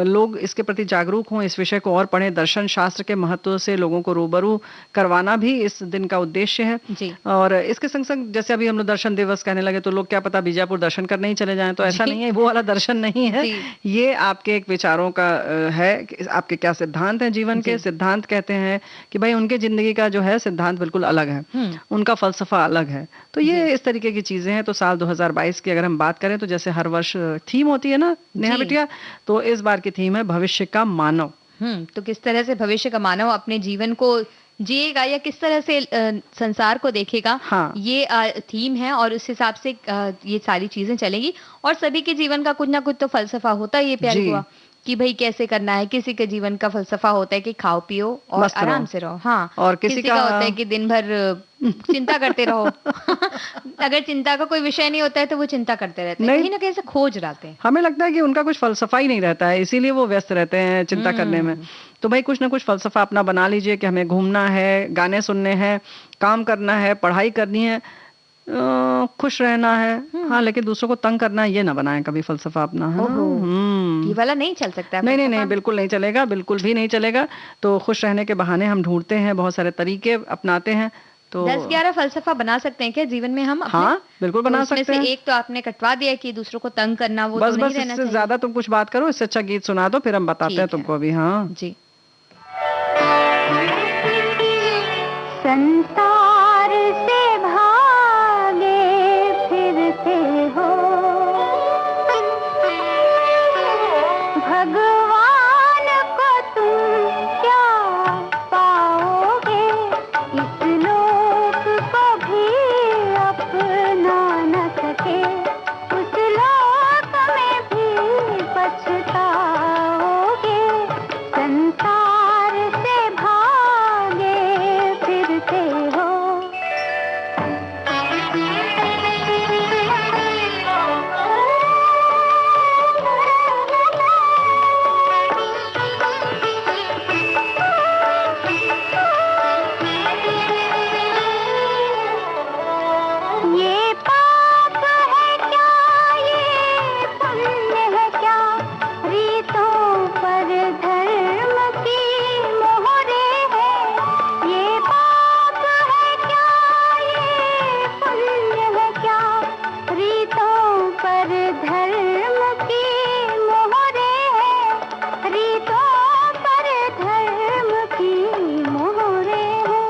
लोग इसके प्रति जागरूक हों, इस विषय को और पढ़ें। दर्शन शास्त्र के महत्व से लोगों को रूबरू करवाना भी इस दिन का उद्देश्य है जी। और इसके संग संग जैसे अभी हम लोग दर्शन दिवस कहने लगे तो लोग क्या पता बीजापुर दर्शन करने ही चले जाएं, तो ऐसा नहीं है, वो वाला दर्शन नहीं है। ये आपके एक विचारों का है, आपके क्या सिद्धांत हैं जीवन के। सिद्धांत कहते हैं कि भाई उनके जिंदगी का जो है सिद्धांत बिल्कुल अलग है, उनका फलसफा अलग है। तो ये इस तरीके की चीजें हैं। तो साल 2022 की अगर हम बात करें तो जैसे हर वर्ष थीम होती है ना नेहा बिटिया, तो इस बार की थीम है भविष्य का मानव। तो किस तरह से भविष्य का मानव अपने जीवन को जिएगा या किस तरह से संसार को देखेगा, हाँ। ये थीम है और उस हिसाब से ये सारी चीजें चलेंगी। और सभी के जीवन का कुछ ना कुछ तो फलसफा होता है, ये प्यारी हुआ कि भाई कैसे करना है। किसी के जीवन का फलसफा होता है कि खाओ पियो और आराम से रहो, हाँ। और किसी का होता है कि दिन भर चिंता करते रहो। अगर चिंता का कोई विषय नहीं होता है तो वो चिंता करते रहते हैं, कहीं ना कहीं से खोज रहते हैं। हमें लगता है कि उनका कुछ फलसफा ही नहीं रहता है, इसीलिए वो व्यस्त रहते हैं चिंता करने में। तो भाई कुछ ना कुछ फलसफा अपना बना लीजिए कि हमें घूमना है, गाने सुनने हैं, काम करना है, पढ़ाई करनी है, खुश रहना है, हाँ। लेकिन दूसरों को तंग करना है ये ना बनाएं कभी फलसफा अपना, है ना। ये वाला नहीं चल सकता है। नहीं, बिल्कुल नहीं चलेगा, बिल्कुल भी नहीं चलेगा। तो खुश रहने के बहाने हम ढूंढते हैं, बहुत सारे तरीके अपनाते हैं। तो 10-11 फलसफा बना सकते हैं क्या जीवन में हम अपने? हाँ बिल्कुल बना सकते हैं। एक तो आपने कटवा दिया कि दूसरों को तंग करना, वो बस तो नहीं रहना चाहिए। ज्यादा तुम कुछ बात करो, इससे अच्छा गीत सुना दो, फिर हम बताते हैं तुमको भी। हाँ जी। संसार से भागे फिरते हो, भगवान को तुम क्या पाओगे, इस लोक को भी अपना न सके, उस लोक में भी पछताओगे। संसार से भागे फिरते हो। ये पाप है क्या, ये पुण्य है क्या, रीतों पर धर्म की मोहरे है। ये पाप है क्या, ये पुण्य है क्या, रीतों पर धर्म की मोहरे है, रीतों पर धर्म की मोहरे है।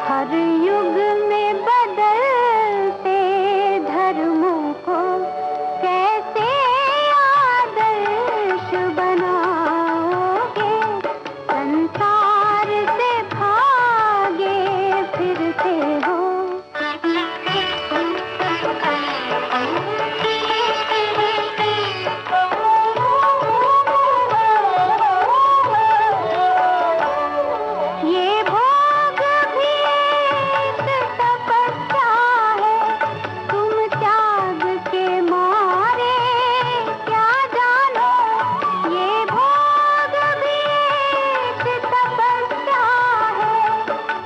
हर युग में बदलते धर्मों को कैसे आदर्श बनाओगे। संसार से भागे फिरते हो। ये भोग भी एक तपस्या है, तुम त्याग के मारे क्या जानो। ये भोग भी एक तपस्या है,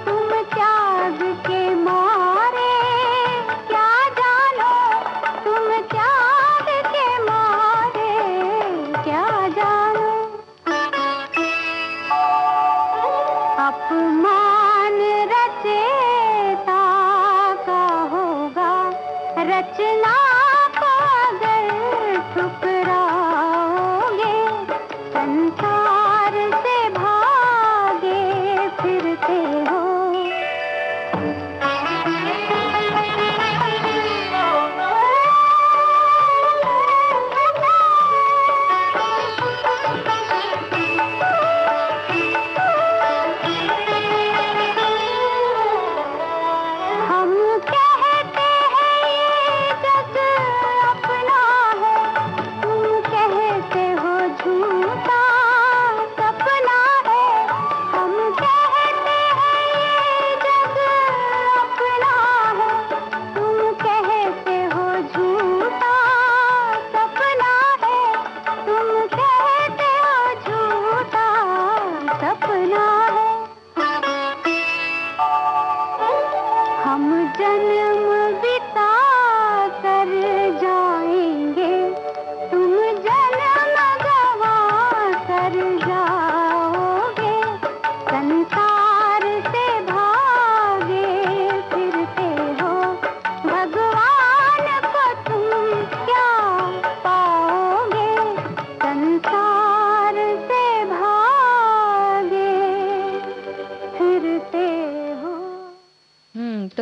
तुम त्याग के मारे क्या जानो, तुम त्याग के मारे क्या जानो। अपमान रचेता का होगा, रचना को अगर ठुकराओगे। संसार से भागे फिरते हो। हम कहते हैं ये जग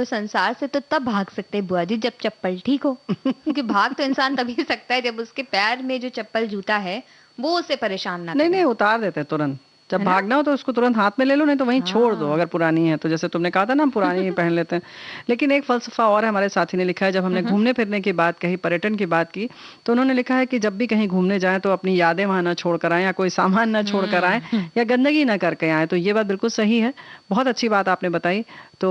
तो संसार से तो तब भाग सकते हैं बुआ जी जब चप्पल ठीक हो, क्योंकि भाग तो इंसान तभी सकता है जब उसके पैर में जो चप्पल जूता है वो उसे परेशान ना करे। नहीं उतार देते हैं तुरंत, जब भागना हो तो उसको तुरंत हाथ में ले लो, नहीं तो वहीं छोड़ दो अगर पुरानी है तो। जैसे तुमने कहा था ना हम पुरानी पहन लेते हैं। लेकिन एक फलसफा और है, हमारे साथी ने लिखा है, जब हमने घूमने फिरने की बात कही, पर्यटन की बात की, तो उन्होंने लिखा है कि जब भी कहीं घूमने जाएं तो अपनी यादें वहां ना छोड़ कर आए, या कोई सामान ना छोड़ कर आए, या गंदगी ना करके आए। तो ये बात बिल्कुल सही है, बहुत अच्छी बात आपने बताई। तो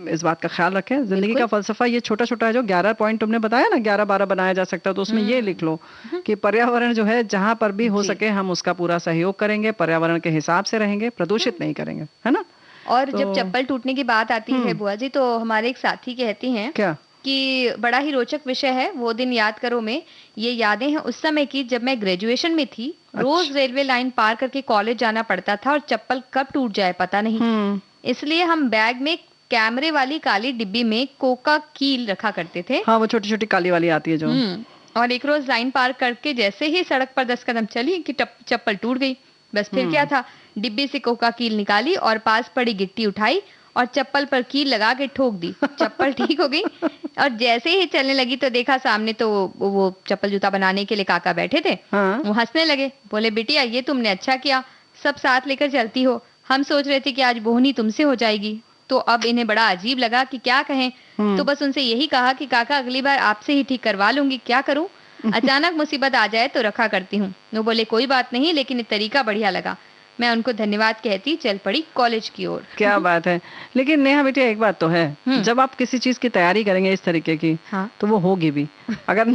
इस बात का ख्याल रखें। जिंदगी का फलसफा ये छोटा छोटा है, जो 11 पॉइंट तुमने बताया ना, 11-12 बनाया जा सकता है, तो उसमें ये लिख लो कि पर्यावरण जो है जहां पर भी हो सके हम उसका पूरा सहयोग करेंगे, पर्यावरण के हिसाब से रहेंगे, प्रदूषित नहीं करेंगे, है ना। और जब चप्पल टूटने की बात आती है बुआ जी, तो हमारे एक साथी कहती हैं क्या कि बड़ा ही रोचक विषय है वो दिन याद करो में। ये यादें हैं उस समय की जब मैं ग्रेजुएशन में थी। रोज रेलवे लाइन पार करके कॉलेज जाना पड़ता था और चप्पल कब टूट जाए पता नहीं, इसलिए हम बैग में कैमरे वाली काली डिब्बी में कोका कील रखा करते थे। हाँ, वो छोटी छोटी काली वाली आती है जो। और एक रोज लाइन पार करके जैसे ही सड़क पर 10 कदम चली कि चप्पल टूट गई। बस फिर क्या था, डिब्बी से कोका कील निकाली और पास पड़ी गिट्टी उठाई और चप्पल पर कील लगा के ठोक दी। चप्पल ठीक हो गई और जैसे ही चलने लगी तो देखा सामने तो वो चप्पल जूता बनाने के लिए काका बैठे थे। वो हंसने लगे, बोले बिटिया ये तुमने अच्छा किया, सब साथ लेकर चलती हो, हम सोच रहे थे कि आज बोहनी तुमसे हो जाएगी। तो अब इन्हें बड़ा अजीब लगा कि क्या कहें, तो बस उनसे यही कहा कि काका अगली बार आपसे ही ठीक करवा लूंगी, क्या करूं, अचानक मुसीबत आ जाए तो रखा करती हूँ। वो बोले कोई बात नहीं, लेकिन ये तरीका बढ़िया लगा। मैं उनको धन्यवाद कहती चल पड़ी कॉलेज की ओर। क्या बात है। लेकिन नेहा बेटी एक बात तो है, जब आप किसी चीज की तैयारी करेंगे इस तरीके की, तो वो होगी भी। अगर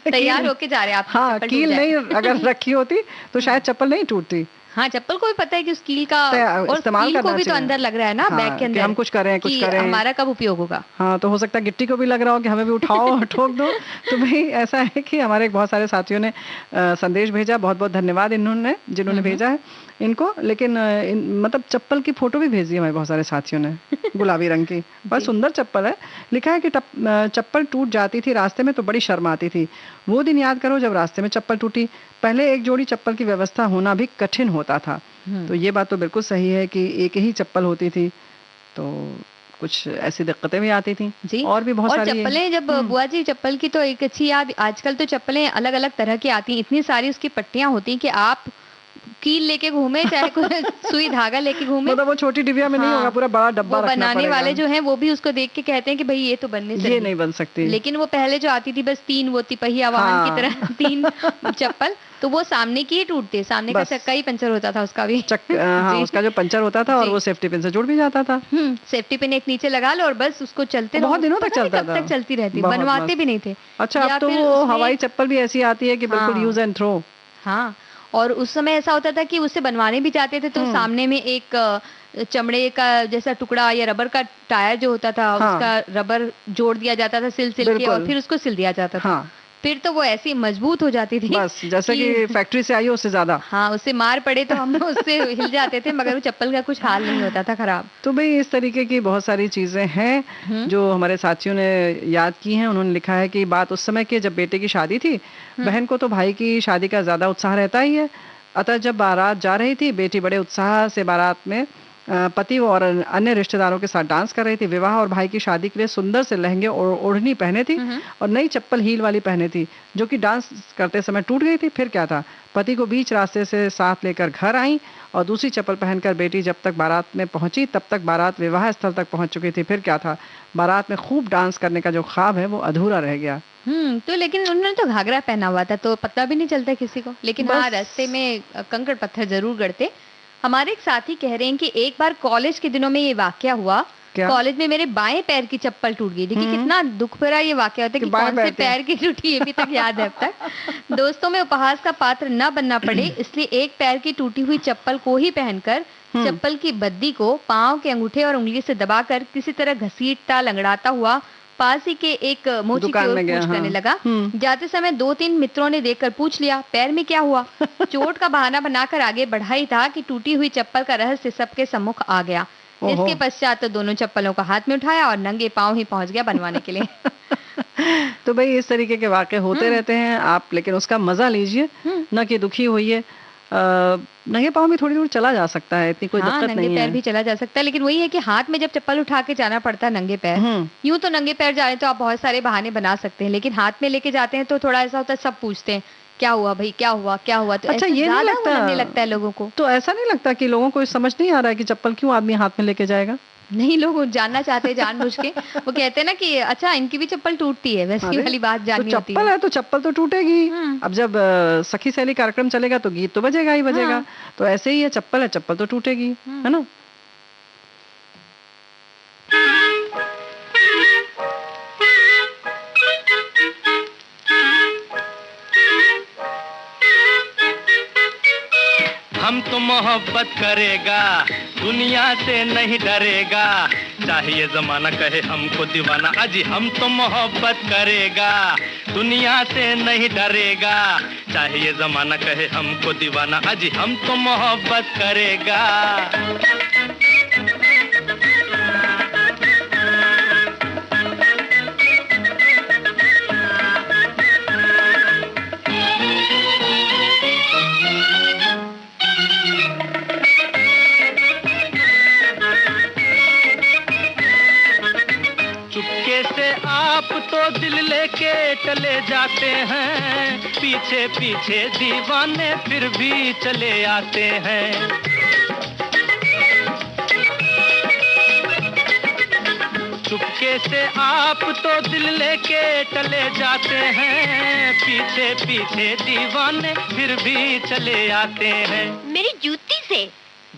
तैयार होके जा रहे हैं आप, हाँ, कील नहीं अगर रखी होती तो शायद चप्पल नहीं टूटती। हाँ, चप्पल को भी पता है कि उस कील का और इस्तेमाल कील को भी तो अंदर लग रहा है ना, बैग के अंदर, हम कुछ करें कुछ करें, हमारा कब उपयोग होगा। हाँ, तो हो सकता है गिट्टी को भी लग रहा हो कि हमें भी उठाओ ठोक दो। तो भाई ऐसा है कि हमारे बहुत सारे साथियों ने संदेश भेजा, बहुत बहुत धन्यवाद जिन्होंने भेजा है इनको। लेकिन मतलब चप्पल की फोटो भी भेजी है हमारे बहुत सारे साथियों ने, गुलाबी रंग की, बहुत सुंदर चप्पल है। लिखा है कि चप्पल टूट जाती थी रास्ते में तो बड़ी शर्म आती थी, वो दिन याद करो जब रास्ते में चप्पल टूटी। पहले एक जोड़ी चप्पल की व्यवस्था होना भी कठिन होता था। तो ये बात तो बिल्कुल सही है कि एक ही चप्पल होती थी तो कुछ ऐसी दिक्कतें भी आती थी जी। और भी बहुत सारी चप्पलें, जब बुआ जी चप्पल की तो एक अच्छी याद, आजकल तो चप्पलें अलग अलग तरह की आती हैं, इतनी सारी उसकी पट्टियां होती हैं कि आप कील लेके घूमे चाहे कोई सुई धागा लेके घूमे, मतलब वो छोटी डिबिया में नहीं होगा, पूरा बड़ा डब्बा रखना पड़ेगा। बनाने वाले जो हैं वो भी उसको देख के कहते हैं कि भाई ये तो बनने से ये नहीं बन सकती। लेकिन वो पहले जो आती थी बस 3 वो तिपहिया वाहन की तरह 3 चप्पल, तो वो सामने की ही टूटते, सामने का चक्का ही पंचर होता था उसका भी। हाँ, उसका जो पंचर होता था और वो सेफ्टी पिन से जुड़ भी जाता था। सेफ्टी पिन एक नीचे लगा लो और बस उसको चलते बहुत दिनों तक चलता था, चलती रहती, बनवाते भी नहीं थे। अच्छा, अब तो वो हवाई चप्पल भी ऐसी आती है कि बिल्कुल यूज एंड थ्रो। हाँ, और उस समय ऐसा होता था कि उससे बनवाने भी जाते थे तो सामने में एक चमड़े का जैसा टुकड़ा या रबर का टायर जो होता था, उसका रबर जोड़ दिया जाता था सिल के, और फिर उसको सिल दिया जाता था। फिर तो वो ऐसी मजबूत हो जाती थी बस जैसे कि फैक्ट्री से आई हो उससे ज्यादा। हाँ, उससे मार पड़े तो हम उससे हिल जाते थे, मगर वो चप्पल का कुछ हाल नहीं होता था खराब। तो भाई इस तरीके की बहुत सारी चीजें हैं जो हमारे साथियों ने याद की हैं। उन्होंने लिखा है कि बात उस समय की जब बेटे की शादी थी, बहन को तो भाई की शादी का ज्यादा उत्साह रहता ही है, अतः जब बारात जा रही थी बेटी बड़े उत्साह से बारात में पति और अन्य रिश्तेदारों के साथ डांस कर रही थी। विवाह और भाई की शादी के लिए सुंदर से लहंगे और ओढ़नी पहने थी और नई चप्पल हील वाली पहने थी जो कि डांस करते समय टूट गई थी। फिर क्या था, पति को बीच रास्ते से साथ लेकर घर आई और दूसरी चप्पल पहनकर बेटी जब तक बारात में पहुंची तब तक बारात विवाह स्थल तक पहुंच चुकी थी। फिर क्या था, बारात में खूब डांस करने का जो ख्वाब है वो अधूरा रह गया। तो लेकिन उन्होंने तो घाघरा पहना हुआ था तो पता भी नहीं चलता किसी को, लेकिन हाँ, रास्ते में कंकड़ पत्थर जरूर गड़ते। हमारे एक साथी कह रहे हैं कि एक बार कॉलेज के दिनों में ये वाकया हुआ। कॉलेज में मेरे बाएं पैर की चप्पल टूट गई। देखिए कितना दुख भरा ये वाकया होता है कि कौन से पैर की टूटी, ये भी तक याद है अब तक। दोस्तों में उपहास का पात्र न बनना पड़े इसलिए एक पैर की टूटी हुई चप्पल को ही पहनकर चप्पल की बद्दी को पांव के अंगूठे और उंगली से दबाकर किसी तरह घसीटता लंगड़ाता हुआ पास ही के एक मोची की ओर कूच करने लगा। जाते समय 2-3 मित्रों ने देखकर पूछ लिया पैर में क्या हुआ। चोट का बहाना बनाकर आगे बढ़ा ही था कि टूटी हुई चप्पल का रहस्य सबके सम्मुख आ गया। इसके पश्चात तो दोनों चप्पलों को हाथ में उठाया और नंगे पांव ही पहुंच गया बनवाने के लिए। तो भाई इस तरीके के वाकये होते रहते हैं आप, लेकिन उसका मजा लीजिए, न कि दुखी होइए। नंगे पाँव भी थोड़ी दूर चला जा सकता है, इतनी कोई दिक्कत नहीं है। नंगे पैर भी चला जा सकता है, लेकिन वही है कि हाथ में जब चप्पल उठा के जाना पड़ता है नंगे पैर, यूं तो नंगे पैर जा रहे तो आप बहुत सारे बहाने बना सकते हैं, लेकिन हाथ में लेके जाते हैं तो थोड़ा ऐसा होता है, सब पूछते हैं क्या हुआ भाई, क्या हुआ क्या हुआ, तो अच्छा ये नहीं लगता है लोगों को। तो ऐसा नहीं लगता कि लोगों को समझ नहीं आ रहा है कि चप्पल क्यों आदमी हाथ में लेके जाएगा? नहीं, लोग जानना चाहते हैं जानबूझ के। वो कहते हैं ना कि अच्छा इनकी भी चप्पल टूटती है, वैसी वाली बात जाननी होती है। चप्पल है तो चप्पल तो टूटेगी। अब जब सखी सहेली कार्यक्रम चलेगा तो गीत तो बजेगा ही बजेगा। तो ऐसे ही है चप्पल तो टूटेगी, है ना। हम तो मोहब्बत करेगा, दुनिया से नहीं डरेगा, चाहिए जमाना कहे हमको दीवाना, अजी हम तो मोहब्बत करेगा, दुनिया से नहीं डरेगा, चाहिए जमाना कहे हमको दीवाना, अजी हम तो मोहब्बत करेगा। आप तो दिल लेके चले जाते हैं, पीछे पीछे दीवाने फिर भी चले आते हैं। चुपके से आप तो दिल लेके चले जाते हैं, पीछे पीछे दीवाने फिर भी चले आते हैं। मेरी जूती से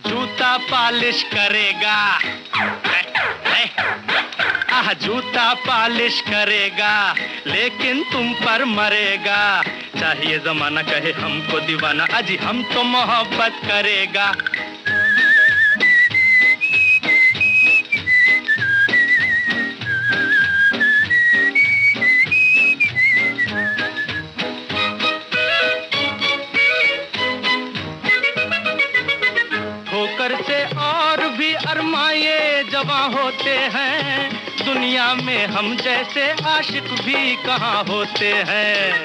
जूता पालिश करेगा, जूता पालिश करेगा, लेकिन तुम पर मरेगा, चाहिए जमाना कहे हमको दीवाना, अजी हम तो मोहब्बत करेगा। ठोकर से और भी अरमाए जवां होते हैं, दुनिया में हम जैसे आशिक भी कहाँ होते हैं।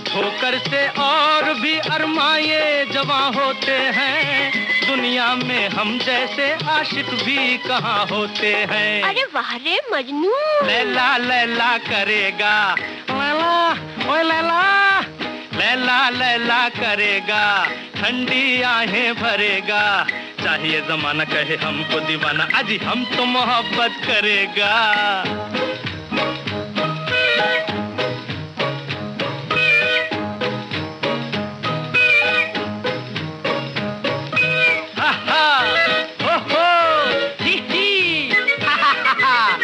ठोकर से और भी अरमाए जवां होते हैं, दुनिया में हम जैसे आशिक भी कहाँ होते हैं। अरे वाह रे मजनू, लैला लैला करेगा, लैला ओए लैला, लैला लैला करेगा, ठंडी आहें भरेगा, चाहिए जमाना कहे हमको दीवाना, अजी हम तो मोहब्बत करेगा। हा हा हो ही हा हा,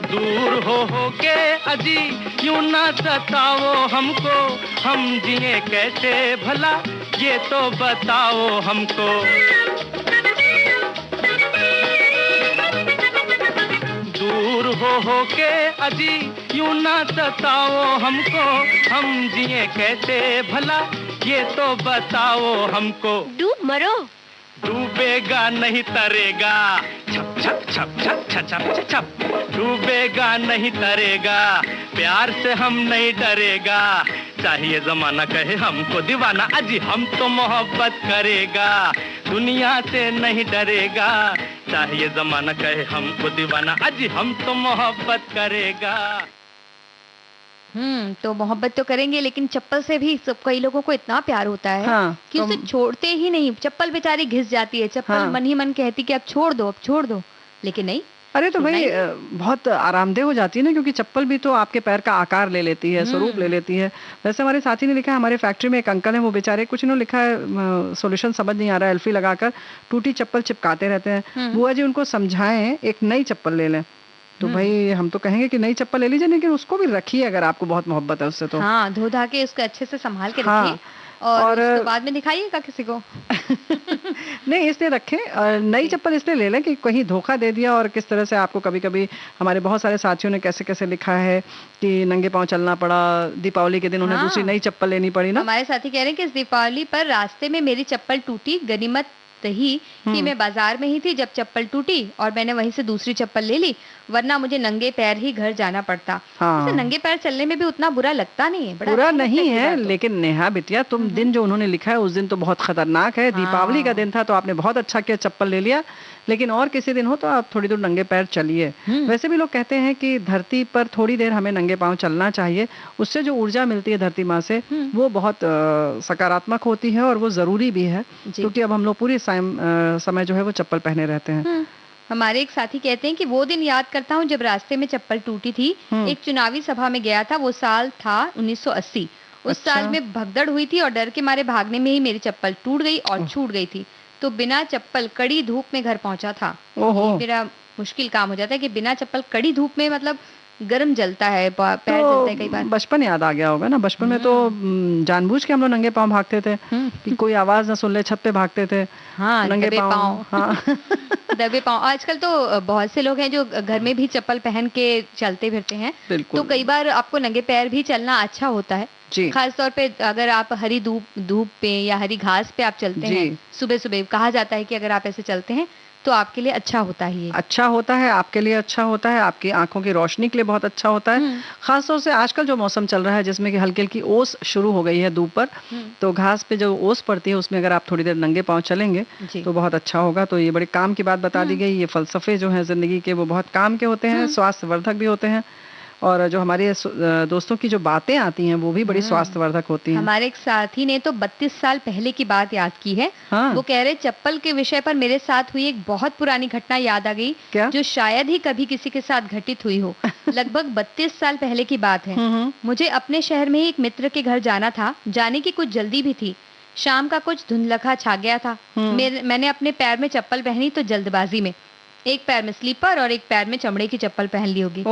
दूर हो के अजी यूं ना सताओ हमको, हम जिए कैसे भला ये तो बताओ हमको। दूर हो के अजी यूं ना सताओ हमको, हम जिए कैसे भला ये तो बताओ हमको। डूब मरो, डूबेगा नहीं तरेगा, छप छप छप छप छप छप छप, डूबेगा नहीं तरेगा, प्यार से हम नहीं डरेगा, चाहिए जमाना कहे हमको दीवाना, अजी हम तो मोहब्बत करेगा, दुनिया से नहीं डरेगा, चाहिए जमाना कहे हमको दीवाना, अजी हम तो मोहब्बत करेगा। तो मोहब्बत तो करेंगे, लेकिन चप्पल से भी कई लोगों को इतना प्यार होता है कि उसे छोड़ते ही नहीं। चप्पल बेचारी घिस जाती है, चप्पल मन ही मन कहती कि अब छोड़ दो, अब छोड़ दो, लेकिन नहीं। अरे तो भाई बहुत आरामदेह हो जाती है ना, क्योंकि चप्पल भी तो आपके पैर का आकार ले लेती है, स्वरूप ले लेती है। वैसे हमारे साथी ने लिखा है, हमारे फैक्ट्री में एक अंकल है, वो बेचारे कुछ इन्होंने लिखा है, सोल्यूशन समझ नहीं आ रहा है, एल्फी लगाकर टूटी चप्पल चिपकाते रहते हैं। बुआ जी उनको समझाएं एक नई चप्पल ले लें। तो भाई हम तो कहेंगे कि नई चप्पल ले लीजिए, लेकिन उसको भी रखिए अगर आपको बहुत मोहब्बत है उससे तो। हाँ, धो धा के उसको अच्छे से संभाल के रखिए, और उसके बाद में दिखाइएगा किसी को। नहीं, इसलिए रखें, नई चप्पल इसलिए ले लें कि कहीं धोखा दे दिया, और किस तरह से आपको कभी कभी हमारे बहुत सारे साथियों ने कैसे कैसे लिखा है कि नंगे पांव चलना पड़ा, दीपावली के दिन उन्हें दूसरी नई चप्पल लेनी पड़ी ना। हमारे साथी कह रहे हैं कि इस दीपावली पर रास्ते में मेरी चप्पल टूटी, गनीमत ही कि मैं बाजार में ही थी जब चप्पल टूटी और मैंने वहीं से दूसरी चप्पल ले ली, वरना मुझे नंगे पैर ही घर जाना पड़ता। हाँ। नंगे पैर चलने में भी उतना बुरा लगता नहीं है, बड़ा बुरा अच्छा नहीं लगता है, तो। लेकिन नेहा बिटिया तुम दिन जो उन्होंने लिखा है उस दिन तो बहुत खतरनाक है। दीपावली का दिन था तो आपने बहुत अच्छा किया, चप्पल ले लिया, लेकिन और किसी दिन हो तो आप थोड़ी दूर नंगे पैर चलिए। वैसे भी लोग कहते हैं कि धरती पर थोड़ी देर हमें नंगे पांव चलना चाहिए, उससे जो ऊर्जा मिलती है धरती माँ से वो बहुत सकारात्मक होती है और वो जरूरी भी है, क्योंकि अब हम लोग पूरे समय जो है वो चप्पल पहने रहते हैं। हमारे एक साथी कहते हैं कि वो दिन याद करता हूँ जब रास्ते में चप्पल टूटी थी। एक चुनावी सभा में गया था, वो साल था 1980। उस साल में भगदड़ हुई थी और डर के मारे भागने में ही मेरी चप्पल टूट गई और छूट गई थी, तो बिना चप्पल कड़ी धूप में घर पहुंचा था। मेरा मुश्किल काम हो जाता है कि बिना चप्पल कड़ी धूप में, मतलब गर्म जलता है, पैर जलता है कई बार। बचपन याद आ गया होगा ना, बचपन में तो जानबूझ के हम लोग नंगे पांव भागते थे कि कोई आवाज ना सुन ले, छत पे भागते थे। हाँ, नंगे पांव। हाँ। दबे पांव। आजकल तो बहुत से लोग हैं जो घर में भी चप्पल पहन के चलते फिरते हैं, तो कई बार आपको नंगे पैर भी चलना अच्छा होता है। खास तौर पे अगर आप हरी धूप पे या हरी घास पे आप चलते हैं सुबह सुबह, कहा जाता है कि अगर आप ऐसे चलते हैं तो आपके लिए अच्छा होता है। ये अच्छा होता है, आपके लिए अच्छा होता है, आपकी आंखों की रोशनी के लिए बहुत अच्छा होता है। खासतौर से आजकल जो मौसम चल रहा है जिसमें कि हल्की हल्की ओस शुरू हो गई है धूप पर, तो घास पे जो ओस पड़ती है उसमें अगर आप थोड़ी देर नंगे पांव चलेंगे तो बहुत अच्छा होगा। तो ये बड़े काम की बात बता दी गई। ये फलसफे जो हैं जिंदगी के वो बहुत काम के होते हैं, स्वास्थ्यवर्धक भी होते हैं, और जो हमारे दोस्तों की जो बातें आती हैं वो भी बड़ी स्वास्थ्यवर्धक होती हैं। हमारे एक साथी ने तो 32 साल पहले की बात याद की है। वो कह रहे चप्पल के विषय पर मेरे साथ हुई एक बहुत पुरानी घटना याद आ गई, जो शायद ही कभी किसी के साथ घटित हुई हो। लगभग 32 साल पहले की बात है। मुझे अपने शहर में एक मित्र के घर जाना था, जाने की कुछ जल्दी भी थी। शाम का कुछ धुंधलका छा गया था। मैंने अपने पैर में चप्पल पहनी तो जल्दबाजी में, एक पैर में स्लीपर और एक पैर में चमड़े की चप्पल पहन ली होगी।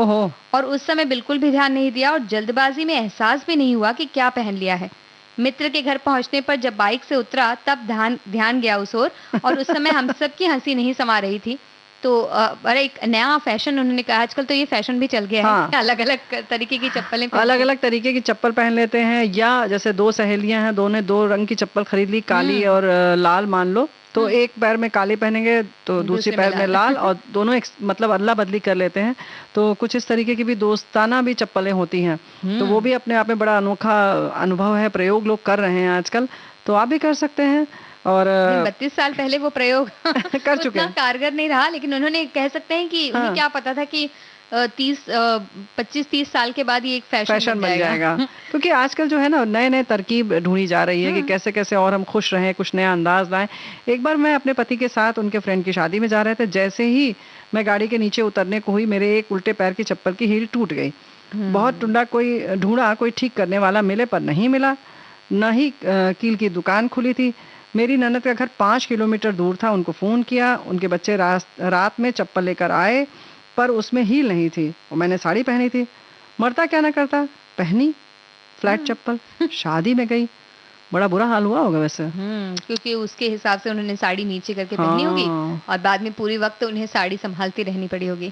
और उस समय बिल्कुल भी ध्यान नहीं दिया और जल्दबाजी में एहसास भी नहीं हुआ कि क्या पहन लिया है। मित्र के घर पहुंचने पर जब बाइक से उतरा तब ध्यान गया उस ओर, और उस समय हम सब की हंसी नहीं समा रही थी। तो अरे एक नया फैशन उन्होंने कहा, आजकल तो ये फैशन भी चल गया है, अलग अलग तरीके की चप्पलें, अलग अलग तरीके की चप्पल पहन लेते हैं। या जैसे दो सहेलियां हैं, दोनों ने दो रंग की चप्पल खरीद ली, काली और लाल मान लो, तो एक पैर में काली पहनेंगे तो दूसरे पैर में लाल, और दोनों मतलब अदला बदली कर लेते हैं। तो कुछ इस तरीके की भी दोस्ताना भी चप्पलें होती हैं, तो वो भी अपने आप में बड़ा अनोखा अनुभव है, प्रयोग लोग कर रहे हैं आजकल, तो आप भी कर सकते हैं। और 32 साल पहले वो प्रयोग कर चुके हैं, कारगर नहीं रहा, लेकिन उन्होंने कह सकते हैं कि उन्हें क्या पता था कि 25-30 साल के बाद ये एक फैशन बन जाएगा। क्योंकि आजकल जो है ना नए नए तरकीब ढूंढी जा रही है कि कैसे कैसे और हम खुश रहें, कुछ नया अंदाज लाएं। एक बार मैं अपने पति के साथ उनके फ्रेंड की शादी में जा रहे थे, जैसे ही मैं गाड़ी के नीचे उतरने को हुई मेरे एक उल्टे पैर की चप्पल की हील टूट गई। बहुत ढूंढा, कोई ठीक करने वाला मिले पर नहीं मिला, न ही कील की दुकान खुली थी। मेरी ननद का घर 5 किलोमीटर दूर था, उनको फोन किया, उनके बच्चे रात में चप्पल लेकर आए पर उसमें हील नहीं थी, और मैंने साड़ी पहनी थी। मरता क्या ना करता, पहनी फ्लैट चप्पल, शादी में गई, बड़ा बुरा हाल हुआ होगा वैसे। क्योंकि उसके हिसाब से उन्होंने साड़ी नीचे करके पहनी होगी और बाद में पूरी वक्त उन्हें साड़ी संभालती रहनी पड़ी होगी।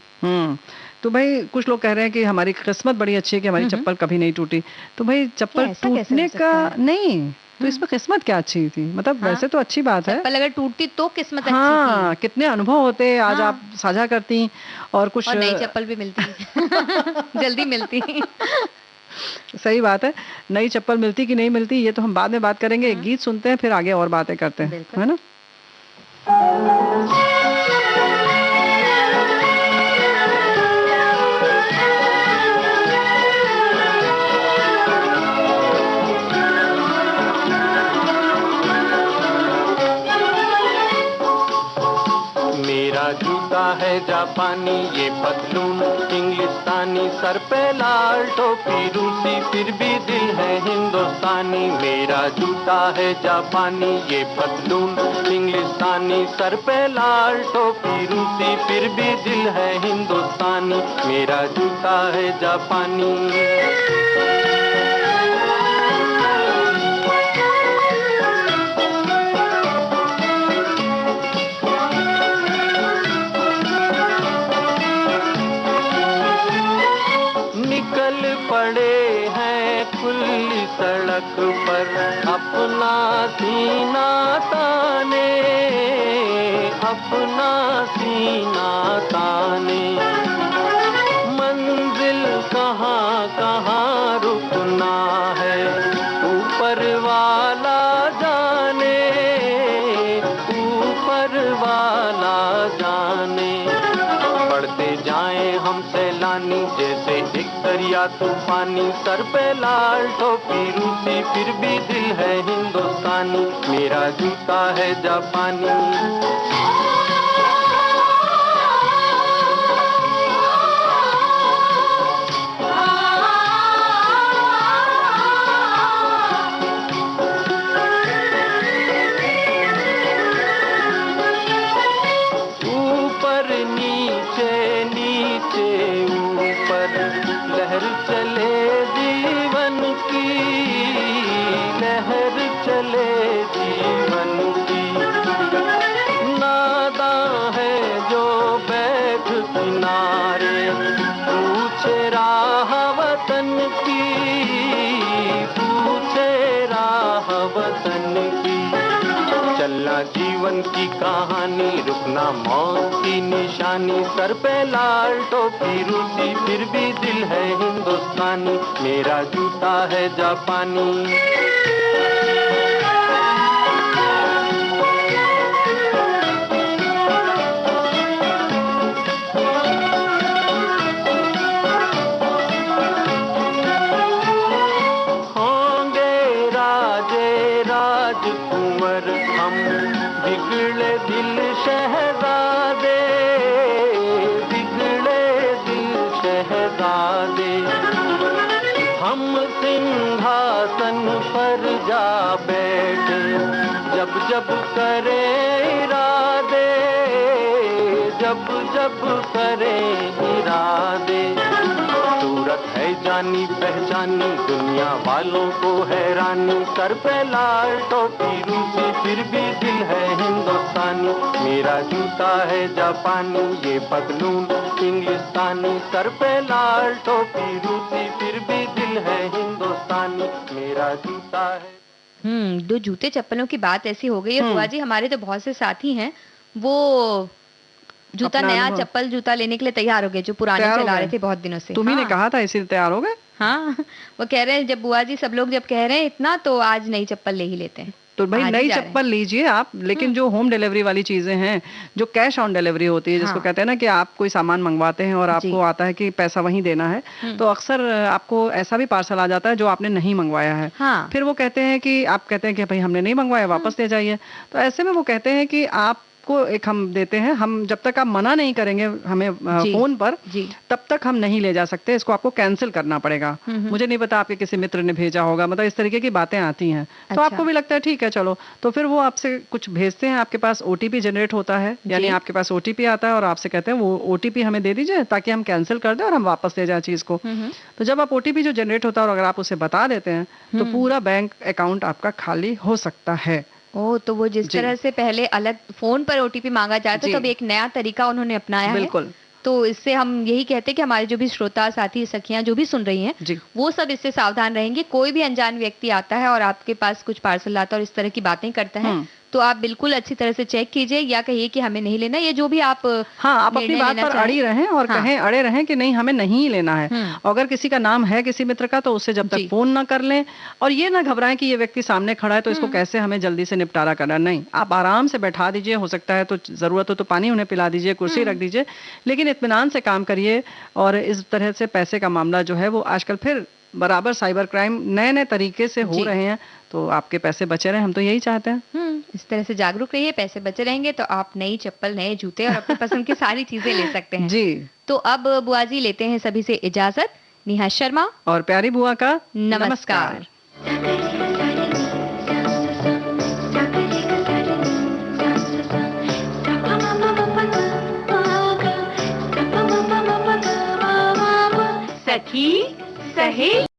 तो भाई कुछ लोग कह रहे हैं कि हमारी किस्मत बड़ी अच्छी है कि हमारी चप्पल कभी नहीं टूटी। तो भाई चप्पल टूटने का नहीं, तो इसमें किस्मत क्या अच्छी थी, मतलब वैसे तो अच्छी बात है, चप्पल अगर टूटती तो किस्मत अच्छी थी। कितने अनुभव होते आज आप साझा करती, और कुछ नई चप्पल भी मिलती जल्दी मिलती। सही बात है, नई चप्पल मिलती कि नहीं मिलती ये तो हम बाद में बात करेंगे। एक गीत सुनते हैं फिर आगे और बातें करते हैं, है ना। मेरा जूता है जापानी, ये पतलून इंग्लिस्तानी, सर पे लाल टोपी रूसी, फिर भी दिल है हिंदुस्तानी। मेरा जूता है जापानी, ये पतलून इंग्लिस्तानी, सर पे लाल टोपी रूसी, फिर भी दिल है हिंदुस्तानी। मेरा जूता है जापानी। पड़े हैं खुली सड़क पर अपना सीना ताने, अपना सीना ताने। मंजिल कहाँ कहाँ रुकना है ऊपर वाला जाने, ऊपर वाला जाने। बढ़ते जाएं हम सैलानी जैसे एक दरिया तूफानी, सर पे लाल टोपी रूसी फिर भी दिल है हिंदुस्तानी, मेरा जूता है जापानी। लहर चले जीवन की, लहर चले जीवन की। नादां है जो बैठ किनारे, पूछे राह वतन की, पूछे राह वतन की। चलना जीवन की कहानी, रुकना मौत की निशानी, सर पे लाल टोपी रूसी फिर भी दिल है हिंदुस्तानी, मेरा जूता है जापानी। राजकुंवर हम बिगड़े दिल शहजादे, बिगड़े दिल शहजादे। हम सिंहासन पर जा बैठे जब जब करे इरादे, जब जब करे इरादे। सूरत है जानी पहचानी, दुनिया वालों को हैरानी, सर पे लाल टोपी रूसी फिर भी दिल है हिंदुस्तानी, मेरा जूता है जापानी, ये पतलून इंग्लिस्तानी, सर पे लाल टोपी रूसी फिर भी दिल है हिंदुस्तानी, मेरा जूता है। दो जूते चप्पलों की बात ऐसी हो गई है बुआ जी, हमारे तो बहुत से साथी हैं वो जूता नया चप्पल जूता लेने के लिए तैयार हो गए जो पुराने चला रहे थे बहुत दिनों से। तुम्ही ने कहा था इसीलिए तैयार हो गए। हाँ, वो कह रहे हैं जब बुआ जी सब लोग जब कह रहे हैं इतना, तो आज नई चप्पल ले ही लेते हैं। तो भाई नई चप्पल लीजिए आप, लेकिन जो होम डिलीवरी वाली चीजें हैं, जो कैश ऑन डिलीवरी होती है, जिसको कहते हैं ना कि आप कोई सामान मंगवाते हैं और आपको आता है कि पैसा वहीं देना है, तो अक्सर आपको ऐसा भी पार्सल आ जाता है जो आपने नहीं मंगवाया है। फिर वो कहते हैं कि आप कहते हैं कि भाई हमने नहीं मंगवाया, वापस ले जाइए। तो ऐसे में वो कहते हैं कि आप को एक हम देते हैं, हम जब तक आप मना नहीं करेंगे हमें फोन पर, तब तक हम नहीं ले जा सकते, इसको आपको कैंसिल करना पड़ेगा। मुझे नहीं पता आपके किसी मित्र ने भेजा होगा, मतलब इस तरीके की बातें आती हैं। तो आपको भी लगता है ठीक है चलो, तो फिर वो आपसे कुछ भेजते हैं, आपके पास ओटीपी जनरेट होता है, यानी आपके पास ओटीपी आता है और आपसे कहते हैं वो ओटीपी हमें दे दीजिए ताकि हम कैंसिल कर दें और हम वापस ले जाए चीज को। तो जब आप ओटीपी जो जनरेट होता है और अगर आप उसे बता देते हैं तो पूरा बैंक अकाउंट आपका खाली हो सकता है। तो वो जिस तरह से पहले अलग फोन पर ओटीपी मांगा जाता है, तो अब एक नया तरीका उन्होंने अपनाया है। बिल्कुल। तो इससे हम यही कहते हैं कि हमारे जो भी श्रोता साथी सखियां जो भी सुन रही हैं, वो सब इससे सावधान रहेंगे। कोई भी अनजान व्यक्ति आता है और आपके पास कुछ पार्सल लाता है और इस तरह की बातें करता है, तो आप बिल्कुल अच्छी तरह से चेक कीजिए, या कहिए कि हमें नहीं लेना, ये जो भी आप आप अपनी बात पर अड़ी रहें और कहें अड़े रहें कि नहीं हमें नहीं लेना है। अगर किसी का नाम है किसी मित्र का, तो उससे जब तक फोन ना कर लें और ये ना घबराएं कि ये व्यक्ति सामने खड़ा है तो इसको कैसे हमें जल्दी से निपटारा करना। नहीं, आप आराम से बैठा दीजिए, हो सकता है तो जरूरत हो तो पानी उन्हें पिला दीजिए, कुर्सी रख दीजिए, लेकिन इत्मीनान से काम करिए। और इस तरह से पैसे का मामला जो है वो आजकल फिर बराबर साइबर क्राइम नए नए तरीके से हो रहे हैं, तो आपके पैसे बचे रहे, हम तो यही चाहते हैं। इस तरह से जागरूक रहिए, पैसे बचे रहेंगे तो आप नई चप्पल, नए जूते और अपनी पसंद की सारी चीजें ले सकते हैं। जी। तो अब बुआ जी लेते हैं सभी से इजाजत। नेहा शर्मा और प्यारी बुआ का नमस्कार। सखी सहेली।